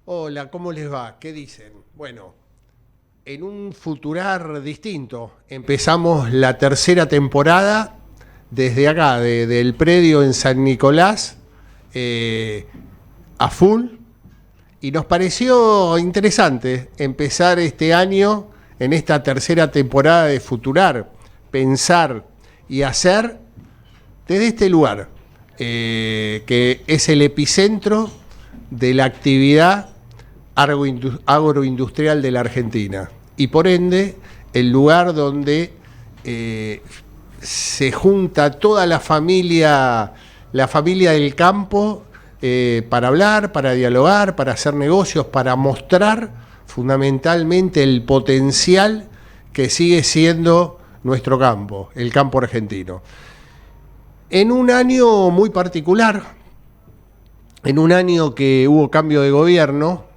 Hola, ¿cómo les va? ¿Qué dicen? Bueno, en un futurar distinto, empezamos la tercera temporada desde acá, del predio en San Nicolás, eh, a full, y nos pareció interesante empezar este año en esta tercera temporada de Futurar, pensar y hacer desde este lugar, que es el epicentro de la actividad agroindustrial de la Argentina y por ende el lugar donde se junta toda la familia del campo, para hablar, para dialogar, para hacer negocios, para mostrar fundamentalmente el potencial que sigue siendo nuestro campo, el campo argentino. En un año muy particular, en un año que hubo cambio de gobierno,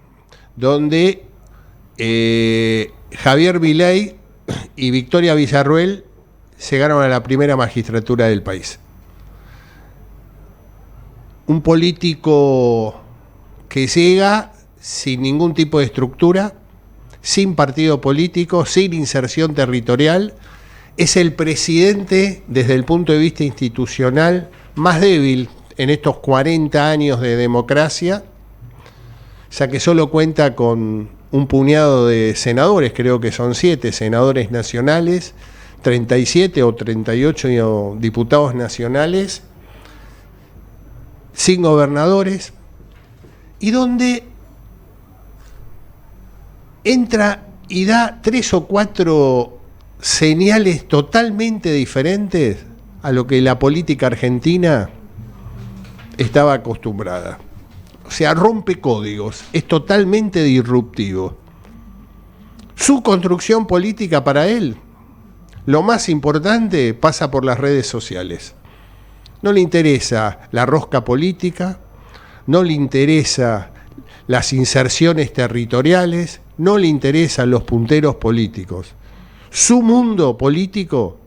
donde Javier Milei y Victoria Villarruel llegaron a la primera magistratura del país. Un político que llega sin ningún tipo de estructura, sin partido político, sin inserción territorial, es el presidente, desde el punto de vista institucional, más débil en estos 40 años de democracia, ya que solo cuenta con un puñado de senadores, creo que son 7 senadores nacionales, 37 o 38 diputados nacionales, sin gobernadores, y donde entra y da 3 o 4 señales totalmente diferentes a lo que la política argentina estaba acostumbrada. O sea, rompe códigos, es totalmente disruptivo. Su construcción política para él, lo más importante, pasa por las redes sociales. No le interesa la rosca política, no le interesa las inserciones territoriales, no le interesan los punteros políticos. Su mundo político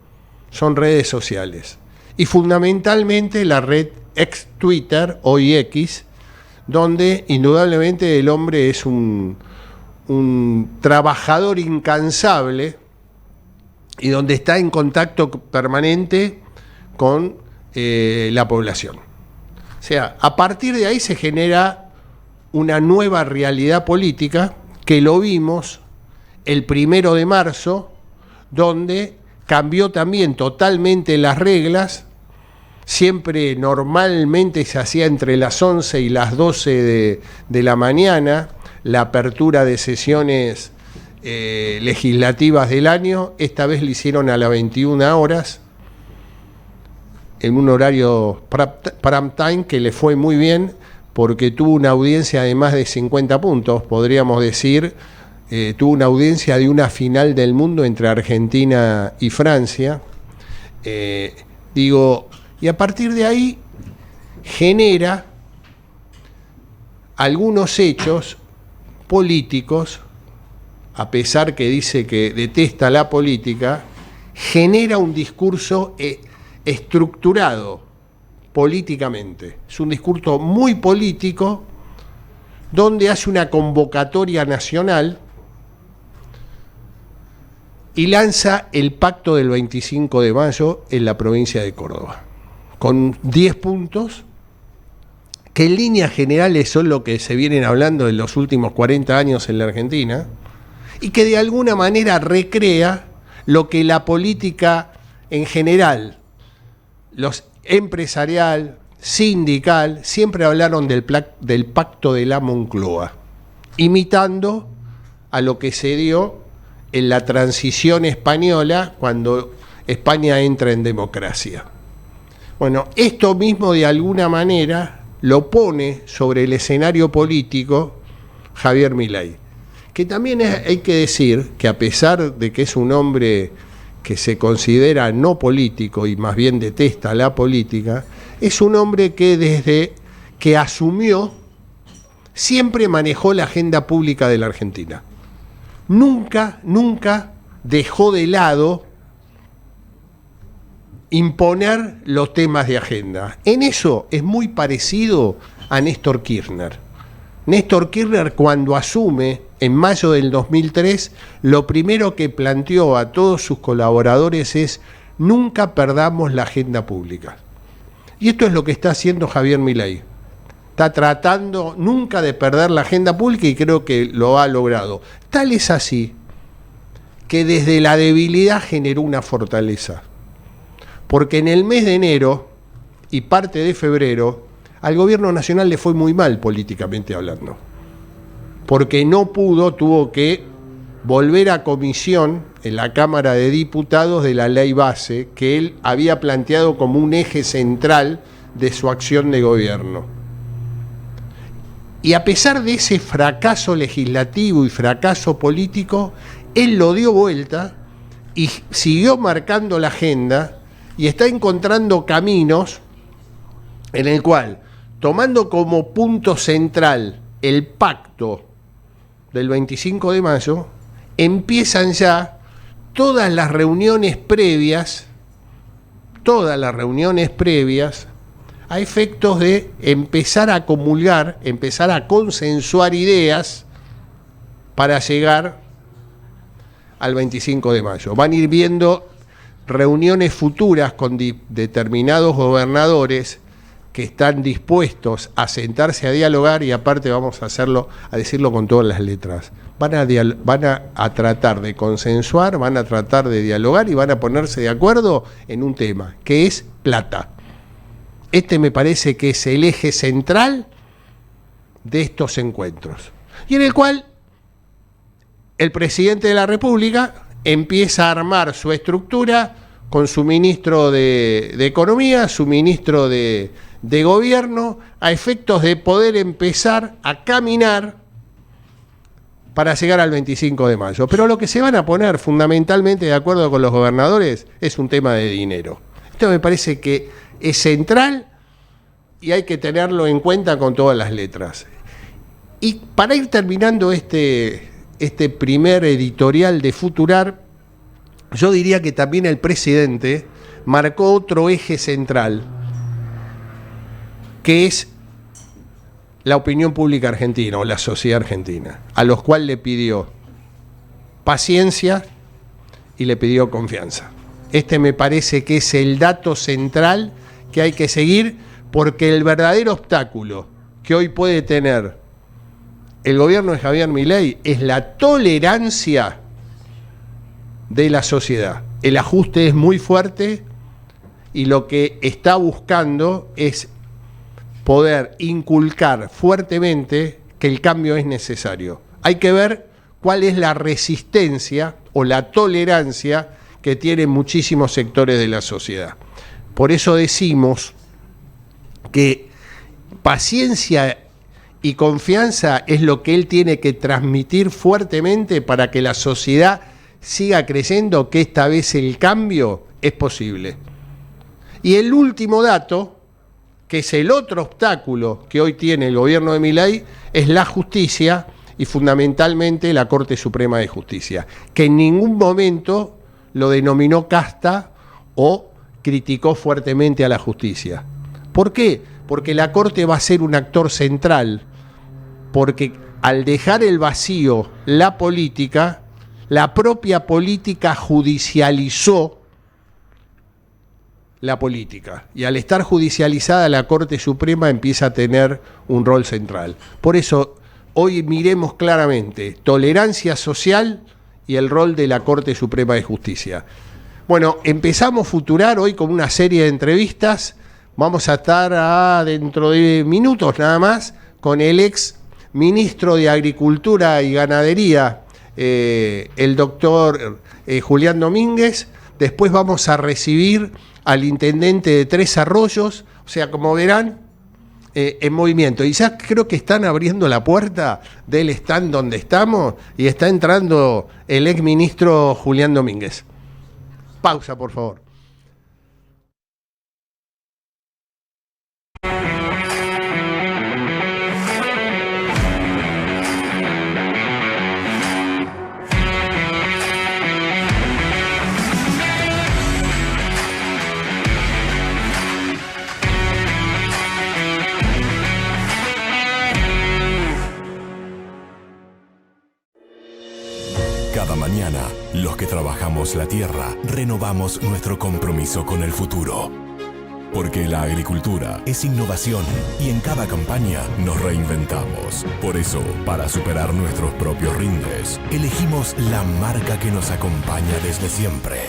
son redes sociales y fundamentalmente la red ex Twitter, hoy X, donde indudablemente el hombre es un trabajador incansable y donde está en contacto permanente con la población. O sea, a partir de ahí se genera una nueva realidad política que lo vimos el 1 de marzo, donde cambió también totalmente las reglas. Siempre normalmente se hacía entre las 11 y las 12 de la mañana la apertura de sesiones legislativas del año. Esta vez lo hicieron a las 21 horas, en un horario prime time que le fue muy bien porque tuvo una audiencia de más de 50 puntos, podríamos decir. Tuvo una audiencia de una final del mundo entre Argentina y Francia. Y a partir de ahí genera algunos hechos políticos, a pesar que dice que detesta la política, genera un discurso estructurado políticamente. Es un discurso muy político, donde hace una convocatoria nacional y lanza el pacto del 25 de mayo en la provincia de Córdoba, con 10 puntos que en líneas generales son lo que se vienen hablando en los últimos 40 años en la Argentina, y que de alguna manera recrea lo que la política en general, los empresarial, sindical, siempre hablaron del pacto de la Moncloa, imitando a lo que se dio en la transición española cuando España entra en democracia. Bueno, esto mismo de alguna manera lo pone sobre el escenario político Javier Milei, que también hay que decir que, a pesar de que es un hombre que se considera no político y más bien detesta la política, es un hombre que desde que asumió siempre manejó la agenda pública de la Argentina. Nunca dejó de lado imponer los temas de agenda. En eso es muy parecido a Néstor Kirchner. Néstor Kirchner, cuando asume en mayo del 2003, lo primero que planteó a todos sus colaboradores es: nunca perdamos la agenda pública. Y esto es lo que está haciendo Javier Milei. Está tratando nunca de perder la agenda pública y creo que lo ha logrado. Tal es así que desde la debilidad generó una fortaleza. Porque en el mes de enero y parte de febrero, al gobierno nacional le fue muy mal políticamente hablando. Porque no pudo, tuvo que volver a comisión en la Cámara de Diputados de la ley base que él había planteado como un eje central de su acción de gobierno. Y a pesar de ese fracaso legislativo y fracaso político, él lo dio vuelta y siguió marcando la agenda y está encontrando caminos en el cual, tomando como punto central el pacto del 25 de mayo, empiezan ya todas las reuniones previas a efectos de empezar a comulgar, empezar a consensuar ideas para llegar al 25 de mayo. Van a ir viendo reuniones futuras con determinados gobernadores que están dispuestos a sentarse a dialogar y aparte vamos a decirlo con todas las letras. Van a tratar de consensuar, van a tratar de dialogar y van a ponerse de acuerdo en un tema, que es plata. Este me parece que es el eje central de estos encuentros. Y en el cual el presidente de la República empieza a armar su estructura con su ministro de Economía, su ministro de Gobierno, a efectos de poder empezar a caminar para llegar al 25 de mayo. Pero lo que se van a poner fundamentalmente de acuerdo con los gobernadores es un tema de dinero. Esto me parece que es central y hay que tenerlo en cuenta con todas las letras. Y para ir terminando este primer editorial de Futurar, yo diría que también el presidente marcó otro eje central, que es la opinión pública argentina o la sociedad argentina, a los cuales le pidió paciencia y le pidió confianza. Este me parece que es el dato central que hay que seguir, porque el verdadero obstáculo que hoy puede tener el gobierno de Javier Milei es la tolerancia de la sociedad. El ajuste es muy fuerte y lo que está buscando es poder inculcar fuertemente que el cambio es necesario. Hay que ver cuál es la resistencia o la tolerancia que tienen muchísimos sectores de la sociedad. Por eso decimos que paciencia y confianza es lo que él tiene que transmitir fuertemente para que la sociedad siga creyendo que esta vez el cambio es posible. Y el último dato, que es el otro obstáculo que hoy tiene el gobierno de Milei, es la justicia y fundamentalmente la Corte Suprema de Justicia, que en ningún momento lo denominó casta o criticó fuertemente a la justicia. ¿Por qué? Porque la Corte va a ser un actor central, porque al dejar el vacío la política, la propia política judicializó la política. Y al estar judicializada, la Corte Suprema empieza a tener un rol central. Por eso, hoy miremos claramente tolerancia social y el rol de la Corte Suprema de Justicia. Bueno, empezamos Futurar hoy con una serie de entrevistas. Vamos a estar dentro de minutos nada más con el ex ministro de Agricultura y Ganadería, el doctor Julián Domínguez. Después vamos a recibir al intendente de Tres Arroyos, o sea, como verán, en movimiento. Y ya creo que están abriendo la puerta del stand donde estamos y está entrando el ex ministro Julián Domínguez. Pausa, por favor. Cada mañana, los que trabajamos la tierra, renovamos nuestro compromiso con el futuro. Porque la agricultura es innovación y en cada campaña nos reinventamos. Por eso, para superar nuestros propios rindes, elegimos la marca que nos acompaña desde siempre.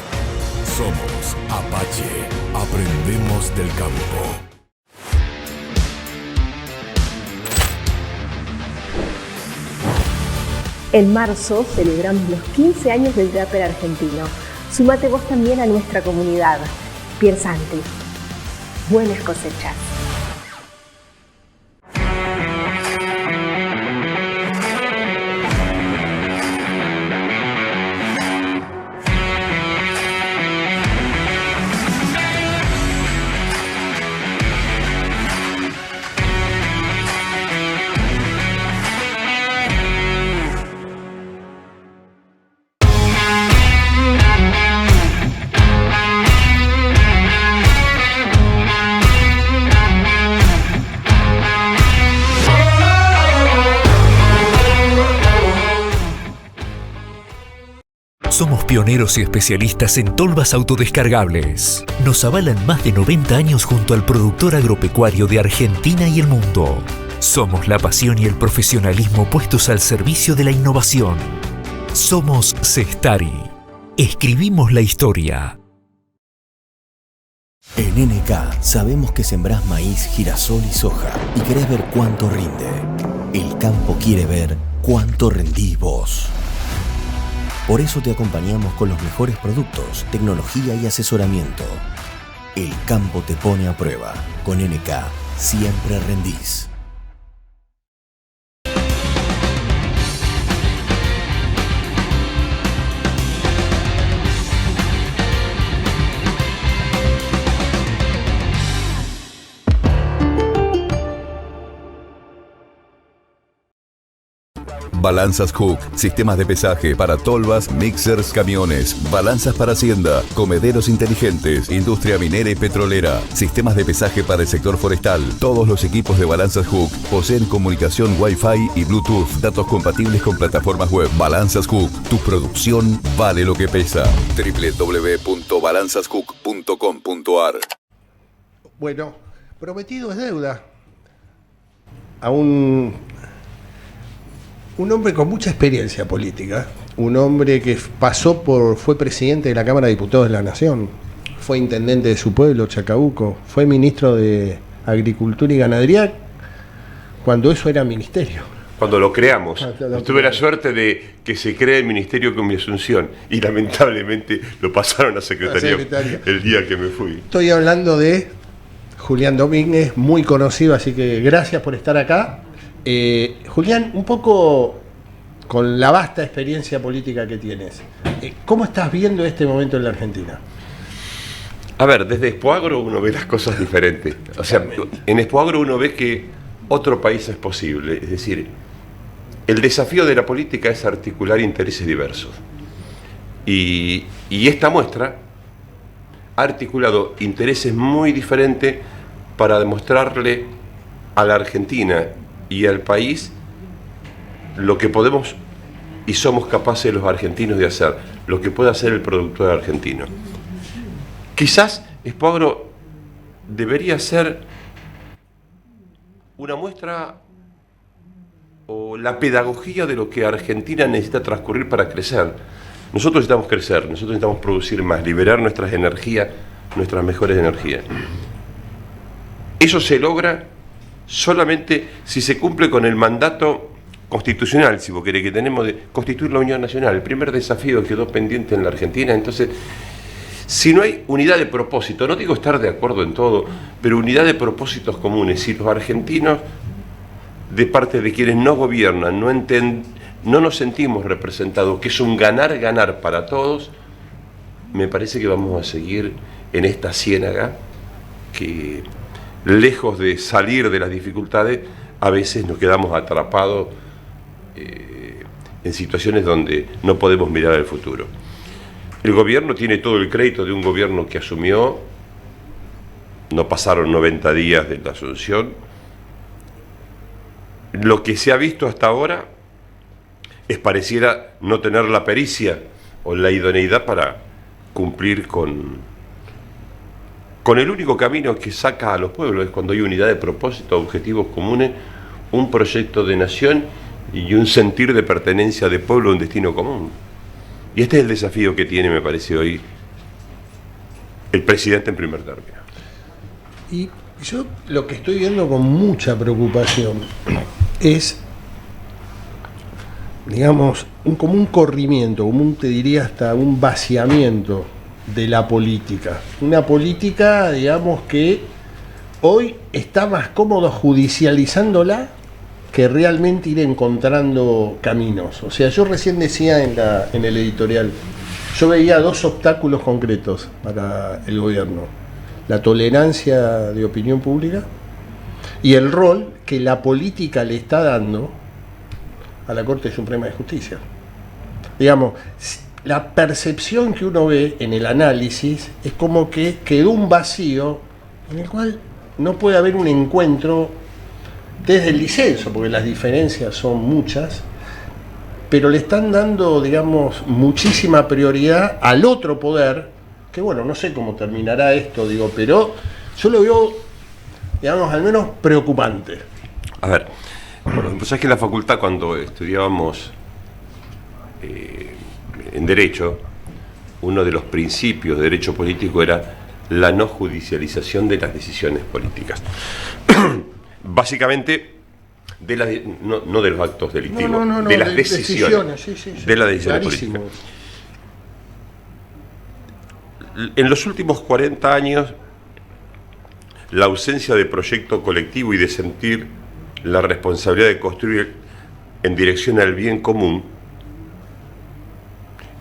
Somos Apache. Aprendemos del campo. En marzo celebramos los 15 años del Draper argentino. Sumate vos también a nuestra comunidad. Piersanti. Buenas cosechas. Somos pioneros y especialistas en tolvas autodescargables. Nos avalan más de 90 años junto al productor agropecuario de Argentina y el mundo. Somos la pasión y el profesionalismo puestos al servicio de la innovación. Somos Cestari. Escribimos la historia. En NK sabemos que sembrás maíz, girasol y soja y querés ver cuánto rinde. El campo quiere ver cuánto rendís vos. Por eso te acompañamos con los mejores productos, tecnología y asesoramiento. El campo te pone a prueba. Con NK siempre rendís. Balanzas Hook, sistemas de pesaje para tolvas, mixers, camiones, balanzas para hacienda, comederos inteligentes, industria minera y petrolera, sistemas de pesaje para el sector forestal. Todos los equipos de Balanzas Hook poseen comunicación Wi-Fi y Bluetooth, datos compatibles con plataformas web. Balanzas Hook, tu producción vale lo que pesa. www.balanzashook.com.ar. Bueno, prometido es deuda. A un hombre con mucha experiencia política, un hombre que fue presidente de la Cámara de Diputados de la Nación, fue intendente de su pueblo, Chacabuco, fue ministro de Agricultura y Ganadería cuando eso era ministerio. Cuando lo creamos. Tuve la suerte de que se cree el ministerio con mi asunción y lamentablemente lo pasaron a secretaría el día que me fui. Estoy hablando de Julián Domínguez, muy conocido, así que gracias por estar acá. Julián, un poco con la vasta experiencia política que tienes, ¿cómo estás viendo este momento en la Argentina? A ver, desde Expoagro uno ve las cosas diferentes. O sea, en Expoagro uno ve que otro país es posible. Es decir, el desafío de la política es articular intereses diversos. Y esta muestra ha articulado intereses muy diferentes para demostrarle a la Argentina y al país lo que podemos y somos capaces los argentinos de hacer, lo que puede hacer el productor argentino. Quizás Expoagro debería ser una muestra o la pedagogía de lo que Argentina necesita transcurrir para crecer. Nosotros necesitamos crecer, nosotros necesitamos producir más, liberar nuestras energías, nuestras mejores energías. Eso se logra solamente si se cumple con el mandato constitucional, si vos querés, que tenemos de constituir la Unión Nacional. El primer desafío quedó pendiente en la Argentina. Entonces, si no hay unidad de propósito, no digo estar de acuerdo en todo, pero unidad de propósitos comunes, si los argentinos, de parte de quienes nos gobiernan, no nos sentimos representados, que es un ganar-ganar para todos, me parece que vamos a seguir en esta ciénaga que, lejos de salir de las dificultades, a veces nos quedamos atrapados en situaciones donde no podemos mirar al futuro. El gobierno tiene todo el crédito de un gobierno que asumió, no pasaron 90 días de la asunción. Lo que se ha visto hasta ahora pareciera no tener la pericia o la idoneidad para cumplir con el único camino que saca a los pueblos, es cuando hay unidad de propósito, objetivos comunes, un proyecto de nación y un sentir de pertenencia de pueblo a un destino común. Y este es el desafío que tiene, me parece, hoy el presidente en primer término. Y yo lo que estoy viendo con mucha preocupación es, digamos, como un corrimiento, como te diría hasta un vaciamiento de la política. Una política, digamos, que hoy está más cómodo judicializándola que realmente ir encontrando caminos. O sea, yo recién decía en el editorial, yo veía dos obstáculos concretos para el gobierno: la tolerancia de opinión pública y el rol que la política le está dando a la Corte Suprema de Justicia. Digamos, la percepción que uno ve en el análisis es como que quedó un vacío en el cual no puede haber un encuentro desde el disenso, porque las diferencias son muchas, pero le están dando, digamos, muchísima prioridad al otro poder, que bueno, no sé cómo terminará esto, digo, pero yo lo veo, digamos, al menos preocupante. A ver, pues sabes que en la facultad, cuando estudiábamos en Derecho, uno de los principios de Derecho político era la no judicialización de las decisiones políticas. Básicamente, no de los actos delictivos, de las decisiones, sí. De las decisiones políticas. En los últimos 40 años, la ausencia de proyecto colectivo y de sentir la responsabilidad de construir en dirección al bien común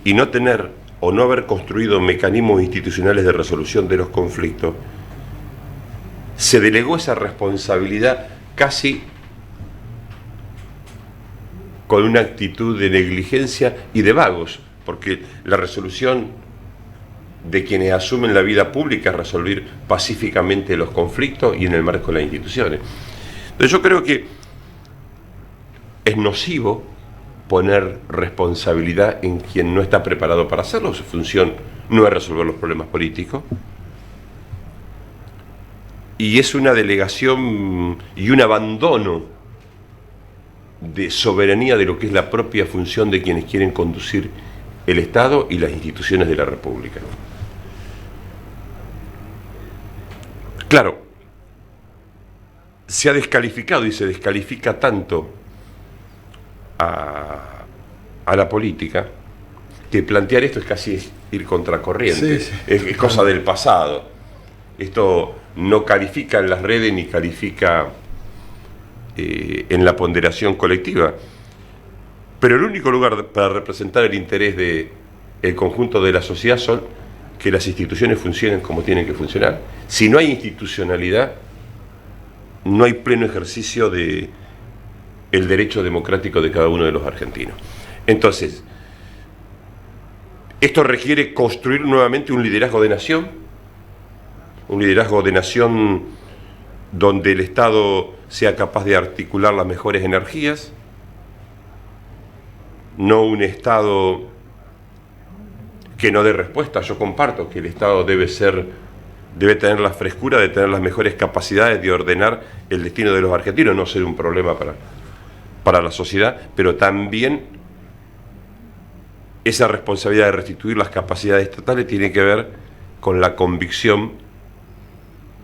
y no tener o no haber construido mecanismos institucionales de resolución de los conflictos, se delegó esa responsabilidad casi con una actitud de negligencia y de vagos, porque la resolución de quienes asumen la vida pública es resolver pacíficamente los conflictos y en el marco de las instituciones. Entonces yo creo que es nocivo poner responsabilidad en quien no está preparado para hacerlo. Su función no es resolver los problemas políticos, y es una delegación y un abandono de soberanía de lo que es la propia función de quienes quieren conducir el Estado y las instituciones de la República. Claro, se ha descalificado y se descalifica tanto a la política que plantear esto es casi ir contracorriente. Sí. Es cosa del pasado. Esto no califica en las redes ni califica en la ponderación colectiva. Pero el único lugar para representar el interés del conjunto de la sociedad son que las instituciones funcionen como tienen que funcionar. Si no hay institucionalidad, no hay pleno ejercicio del derecho democrático de cada uno de los argentinos. Entonces, esto requiere construir nuevamente un liderazgo de nación, donde el Estado sea capaz de articular las mejores energías, no un Estado que no dé respuesta. Yo comparto que el Estado debe tener la frescura de tener las mejores capacidades de ordenar el destino de los argentinos, no ser un problema para la sociedad, pero también esa responsabilidad de restituir las capacidades estatales tiene que ver con la convicción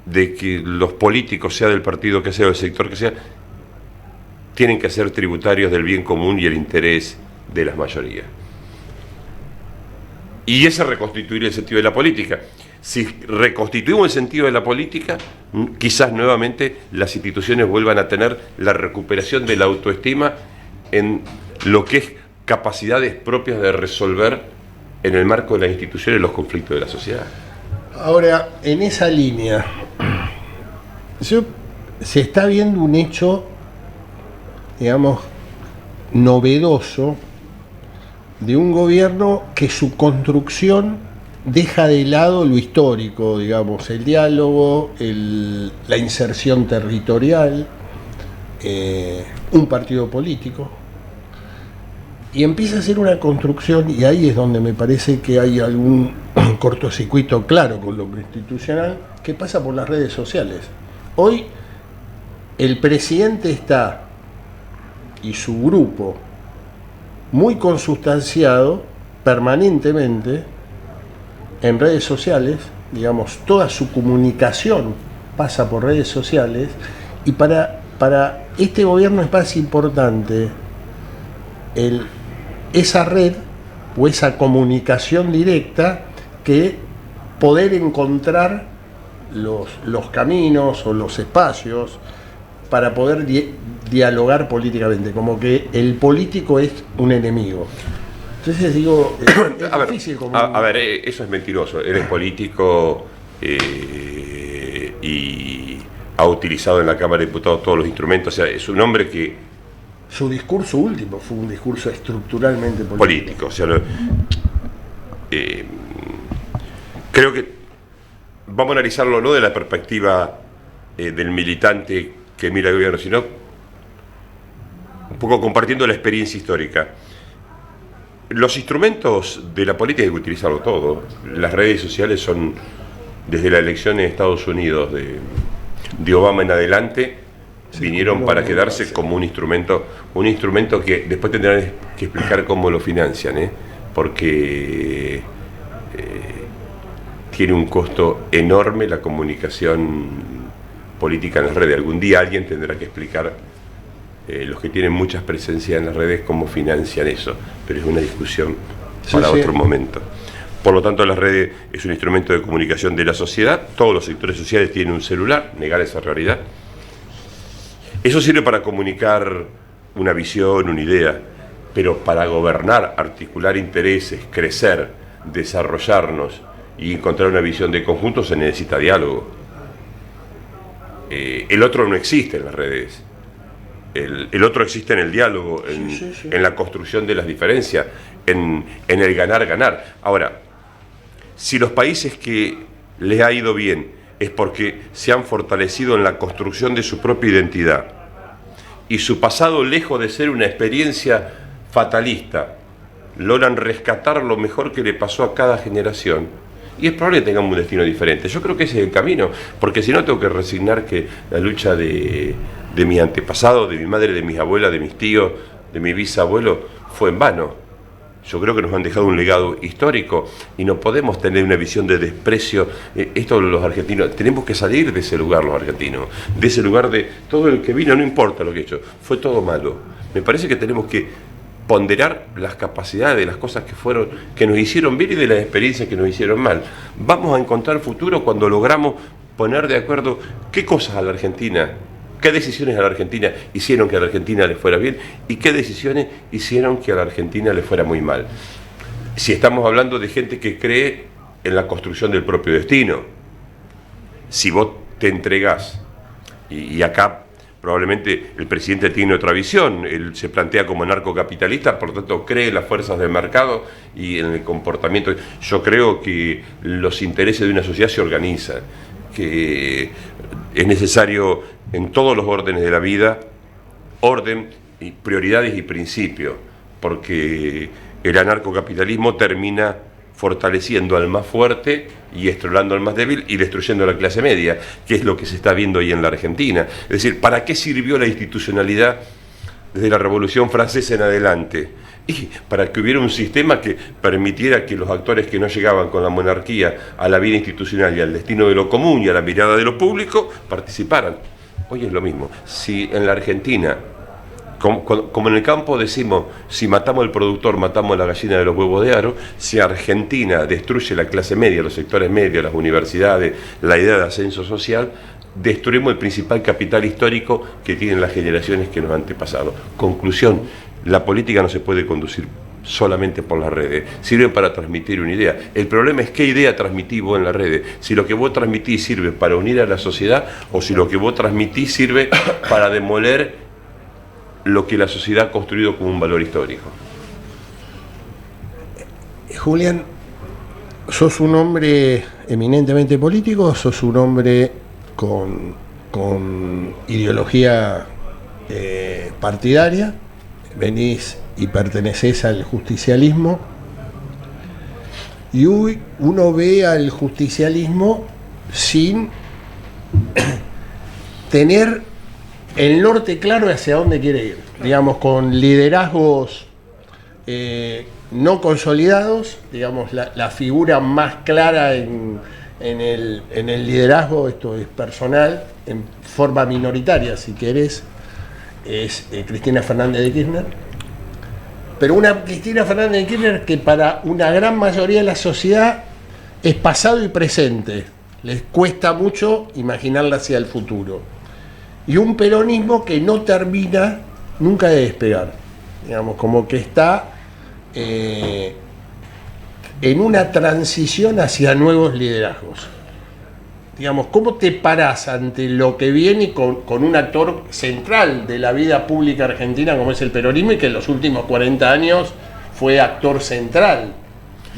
de que los políticos, sea del partido que sea o del sector que sea, tienen que ser tributarios del bien común y el interés de las mayorías. Y ese reconstituir el sentido de la política. Si reconstituimos el sentido de la política, quizás nuevamente las instituciones vuelvan a tener la recuperación de la autoestima en lo que es capacidades propias de resolver en el marco de las instituciones los conflictos de la sociedad. Ahora, en esa línea, se está viendo un hecho, digamos, novedoso de un gobierno que su construcción deja de lado lo histórico, digamos, el diálogo, la inserción territorial, un partido político, Y empieza a hacer una construcción, y ahí es donde me parece que hay algún cortocircuito claro con lo institucional, que pasa por las redes sociales. Hoy el presidente está, y su grupo, muy consustanciado permanentemente en redes sociales, digamos, toda su comunicación pasa por redes sociales, y para este gobierno es más importante esa red o esa comunicación directa que poder encontrar los caminos o los espacios para poder dialogar políticamente, como que el político es un enemigo. Entonces digo, es difícil como... A ver, eso es mentiroso. Él es político y ha utilizado en la Cámara de Diputados todos los instrumentos. O sea, es un hombre que... Su discurso último fue un discurso estructuralmente político. O sea, creo que vamos a analizarlo no de la perspectiva del militante que mira el gobierno, sino un poco compartiendo la experiencia histórica. Los instrumentos de la política hay que utilizarlo todo. Las redes sociales son, desde la elección en Estados Unidos de Obama en adelante, vinieron para quedarse como un instrumento que después tendrán que explicar cómo lo financian, porque tiene un costo enorme la comunicación política en las redes. Algún día alguien tendrá que explicar, los que tienen muchas presencias en las redes, cómo financian eso, pero es una discusión para otro momento. Por lo tanto, las redes es un instrumento de comunicación de la sociedad. Todos los sectores sociales tienen un celular, negar esa realidad. Eso sirve para comunicar una visión, una idea, pero para gobernar, articular intereses, crecer, desarrollarnos y encontrar una visión de conjunto se necesita diálogo. El otro no existe en las redes. El otro existe en el diálogo, en la construcción de las diferencias, en el ganar-ganar. Ahora, si los países que les ha ido bien es porque se han fortalecido en la construcción de su propia identidad y su pasado, lejos de ser una experiencia fatalista, logran rescatar lo mejor que le pasó a cada generación, y es probable que tengamos un destino diferente. Yo creo que ese es el camino, porque si no tengo que resignar que la lucha de mis antepasados, de mi madre, de mis abuelas, de mis tíos, de mi bisabuelo, fue en vano. Yo creo que nos han dejado un legado histórico y no podemos tener una visión de desprecio. Esto los argentinos, tenemos que salir de ese lugar, los argentinos, de ese lugar de todo el que vino, no importa lo que he hecho, fue todo malo. Me parece que tenemos que ponderar las capacidades de las cosas que nos hicieron bien y de las experiencias que nos hicieron mal. Vamos a encontrar futuro cuando logramos poner de acuerdo qué cosas a la Argentina, qué decisiones a la Argentina hicieron que a la Argentina le fuera bien y qué decisiones hicieron que a la Argentina le fuera muy mal. Si estamos hablando de gente que cree en la construcción del propio destino, si vos te entregás, y acá probablemente el presidente tiene otra visión, él se plantea como anarcocapitalista, por lo tanto cree en las fuerzas del mercado y en el comportamiento. Yo creo que los intereses de una sociedad se organizan, que es necesario en todos los órdenes de la vida orden, y prioridades y principios, porque el anarcocapitalismo termina fortaleciendo al más fuerte y estrolando al más débil y destruyendo a la clase media, que es lo que se está viendo hoy en la Argentina. Es decir, ¿para qué sirvió la institucionalidad desde la Revolución Francesa en adelante? Y para que hubiera un sistema que permitiera que los actores que no llegaban con la monarquía a la vida institucional y al destino de lo común y a la mirada de lo público participaran. Hoy es lo mismo. Si en la Argentina, como en el campo decimos, si matamos al productor, matamos a la gallina de los huevos de aro, si Argentina destruye la clase media, los sectores medios, las universidades, la idea de ascenso social, destruimos el principal capital histórico que tienen las generaciones que nos han antepasado. Conclusión, la política no se puede conducir solamente por las redes, sirve para transmitir una idea. El problema es qué idea transmitís vos en las redes, si lo que vos transmitís sirve para unir a la sociedad o si lo que vos transmitís sirve para demoler lo que la sociedad ha construido como un valor histórico. Julián, ¿sos un hombre eminentemente político o sos un hombre con ideología partidaria? venís y pertenecés al justicialismo, y hoy uno ve al justicialismo sin tener el norte claro de hacia dónde quiere ir, digamos, con liderazgos no consolidados, digamos, la figura más clara en el liderazgo, esto es personal, en forma minoritaria, si querés, es Cristina Fernández de Kirchner, pero una Cristina Fernández de Kirchner que para una gran mayoría de la sociedad es pasado y presente, les cuesta mucho imaginarla hacia el futuro, y un peronismo que no termina nunca de despegar, digamos, como que está en una transición hacia nuevos liderazgos. Digamos, ¿cómo te parás ante lo que viene con un actor central de la vida pública argentina como es el peronismo, y que en los últimos 40 años fue actor central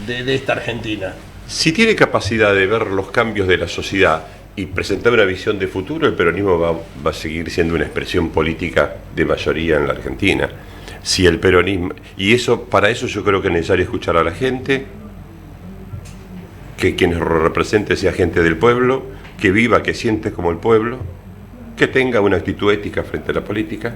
de esta Argentina? Si tiene capacidad de ver los cambios de la sociedad y presentar una visión de futuro, el peronismo va a seguir siendo una expresión política de mayoría en la Argentina. Si el peronismo, y eso, para eso yo creo que es necesario escuchar a la gente, que quienes lo represente sea gente del pueblo, que viva, que siente como el pueblo, que tenga una actitud ética frente a la política,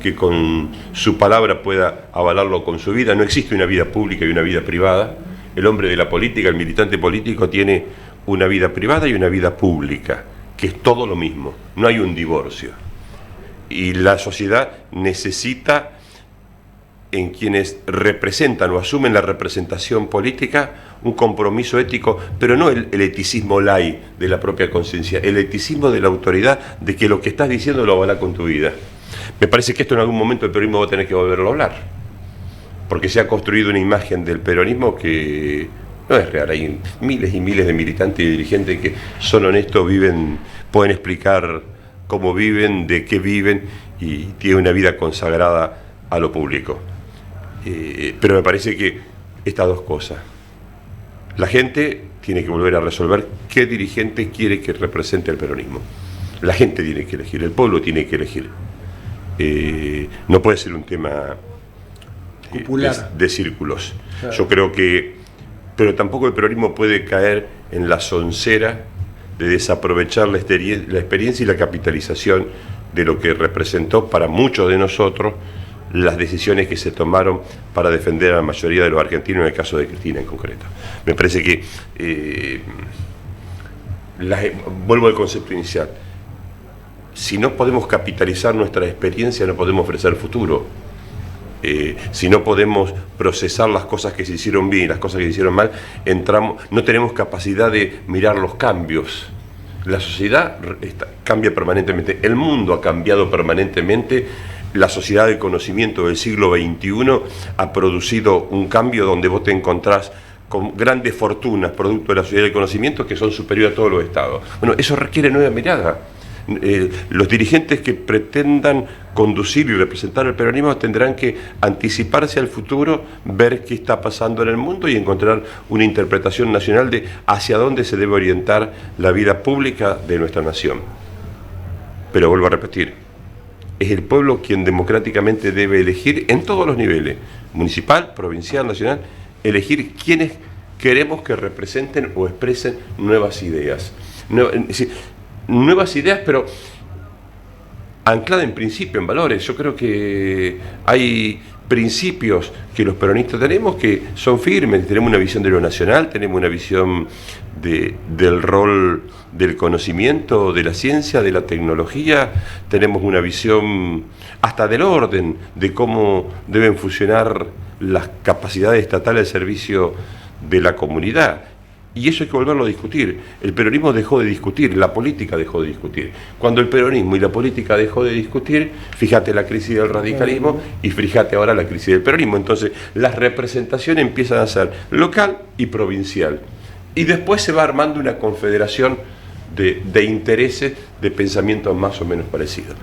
que con su palabra pueda avalarlo con su vida. No existe una vida pública y una vida privada. El hombre de la política, el militante político, tiene una vida privada y una vida pública, que es todo lo mismo, no hay un divorcio. Y la sociedad necesita, en quienes representan o asumen la representación política, un compromiso ético, pero no el eticismo lai de la propia conciencia, el eticismo de la autoridad, de que lo que estás diciendo lo avala con tu vida. Me parece que esto en algún momento el peronismo va a tener que volverlo a hablar, porque se ha construido una imagen del peronismo que no es real. Hay miles y miles de militantes y dirigentes que son honestos, viven, pueden explicar cómo viven, de qué viven, y tienen una vida consagrada a lo público. Pero me parece que estas dos cosas, la gente tiene que volver a resolver qué dirigente quiere que represente el peronismo. La gente tiene que elegir, el pueblo tiene que elegir. No puede ser un tema de círculos. Claro. Yo creo que, pero tampoco el peronismo puede caer en la soncera de desaprovechar la experiencia y la capitalización de lo que representó para muchos de nosotros las decisiones que se tomaron para defender a la mayoría de los argentinos, en el caso de Cristina en concreto. Me parece que, vuelvo al concepto inicial, si no podemos capitalizar nuestra experiencia, no podemos ofrecer futuro. Si no podemos procesar las cosas que se hicieron bien y las cosas que se hicieron mal, no tenemos capacidad de mirar los cambios. La sociedad cambia permanentemente, el mundo ha cambiado permanentemente. La sociedad del conocimiento del siglo XXI ha producido un cambio donde vos te encontrás con grandes fortunas producto de la sociedad del conocimiento que son superiores a todos los estados. Bueno, eso requiere nueva mirada. Los dirigentes que pretendan conducir y representar el peronismo tendrán que anticiparse al futuro, ver qué está pasando en el mundo y encontrar una interpretación nacional de hacia dónde se debe orientar la vida pública de nuestra nación. Pero vuelvo a repetir, es el pueblo quien democráticamente debe elegir en todos los niveles, municipal, provincial, nacional, elegir quienes queremos que representen o expresen nuevas ideas. Es decir, nuevas ideas, pero ancladas en principios, en valores. Yo creo que hay principios que los peronistas tenemos que son firmes. Tenemos una visión de lo nacional, tenemos una visión del rol del conocimiento, de la ciencia, de la tecnología, tenemos una visión hasta del orden, de cómo deben funcionar las capacidades estatales al servicio de la comunidad. Y eso hay que volverlo a discutir. El peronismo dejó de discutir, la política dejó de discutir. Cuando el peronismo y la política dejó de discutir, fíjate la crisis del radicalismo y fíjate ahora la crisis del peronismo. Entonces, las representaciones empiezan a ser local y provincial. Y después se va armando una confederación de intereses, de pensamientos más o menos parecidos.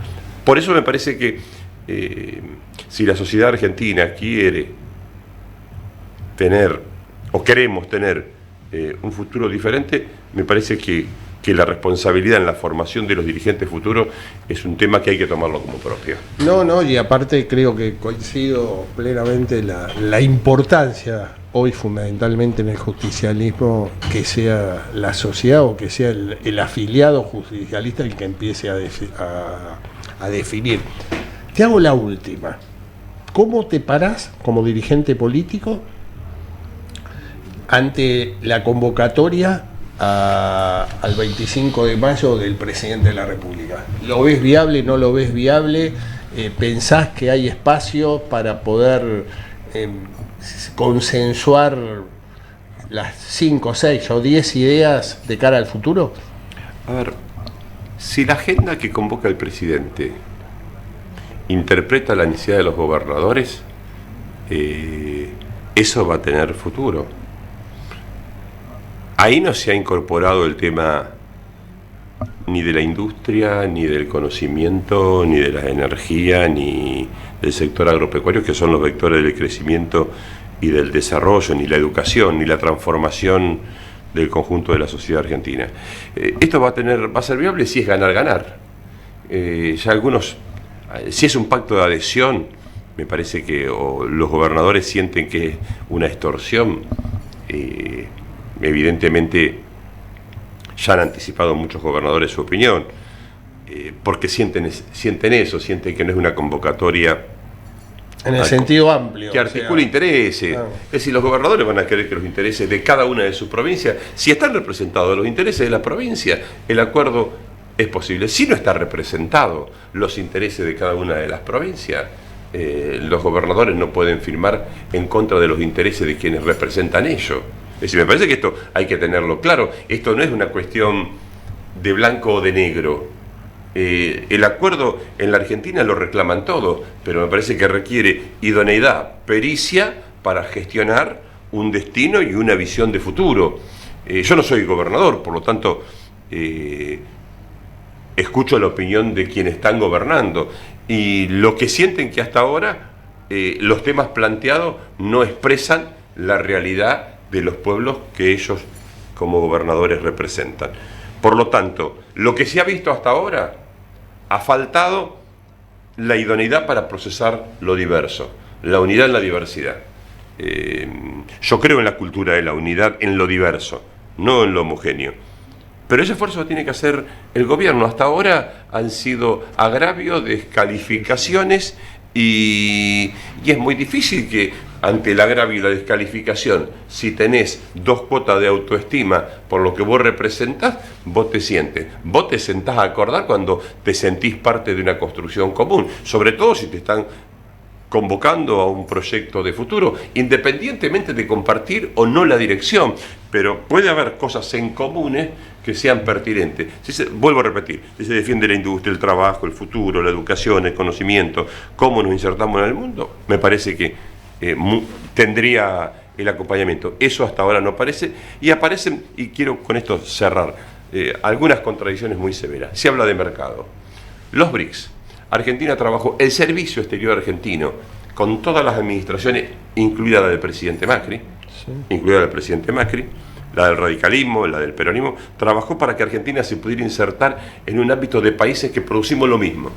Por eso me parece que si la sociedad argentina quiere tener, o queremos tener, un futuro diferente, me parece que que la responsabilidad en la formación de los dirigentes futuros es un tema que hay que tomarlo como propio. No, y aparte creo que coincido plenamente la importancia hoy fundamentalmente en el justicialismo que sea la sociedad o que sea el afiliado justicialista el que empiece a definir. Te hago la última. ¿Cómo te parás como dirigente político ante la convocatoria al 25 de mayo del presidente de la República? ¿Lo ves viable, no lo ves viable? ¿Pensás que hay espacio para poder consensuar las 5, 6 o 10 ideas de cara al futuro? A ver, si la agenda que convoca el presidente interpreta la necesidad de los gobernadores, eso va a tener futuro. Ahí no se ha incorporado el tema ni de la industria, ni del conocimiento, ni de la energía, ni del sector agropecuario, que son los vectores del crecimiento y del desarrollo, ni la educación, ni la transformación del conjunto de la sociedad argentina. Esto va a ser viable si es ganar-ganar. Ya algunos, si es un pacto de adhesión, me parece que los gobernadores sienten que es una extorsión. Evidentemente ya han anticipado muchos gobernadores su opinión, porque sienten eso, sienten que no es una convocatoria en el sentido amplio, que articule intereses. Claro. Es decir, los gobernadores van a querer que los intereses de cada una de sus provincias, si están representados los intereses de la provincia, el acuerdo es posible. Si no está representado los intereses de cada una de las provincias, los gobernadores no pueden firmar en contra de los intereses de quienes representan ellos. Es decir, me parece que esto hay que tenerlo claro. Esto no es una cuestión de blanco o de negro. El acuerdo en la Argentina lo reclaman todo, pero me parece que requiere idoneidad, pericia para gestionar un destino y una visión de futuro. Yo no soy gobernador, por lo tanto escucho la opinión de quienes están gobernando, y lo que sienten que hasta ahora los temas planteados no expresan la realidad de los pueblos que ellos como gobernadores representan. Por lo tanto, lo que se ha visto hasta ahora, ha faltado la idoneidad para procesar lo diverso, la unidad en la diversidad. Yo creo en la cultura de la unidad en lo diverso, no en lo homogéneo. Pero ese esfuerzo lo tiene que hacer el gobierno. Hasta ahora han sido agravios, descalificaciones, y es muy difícil que ante el agravio y la descalificación, si tenés 2 cuotas de autoestima por lo que vos representás, vos te sentás a acordar cuando te sentís parte de una construcción común, sobre todo si te están convocando a un proyecto de futuro, independientemente de compartir o no la dirección, pero puede haber cosas en comunes que sean pertinentes. Vuelvo a repetir, si se defiende la industria, el trabajo, el futuro, la educación, el conocimiento, cómo nos insertamos en el mundo, me parece que tendría el acompañamiento. Eso hasta ahora no aparece, y aparecen, y quiero con esto cerrar, algunas contradicciones muy severas. Se habla de mercado. Los BRICS. Argentina trabajó el servicio exterior argentino con todas las administraciones, incluida la del presidente Macri, la del radicalismo, la del peronismo, trabajó para que Argentina se pudiera insertar en un ámbito de países que producimos lo mismo.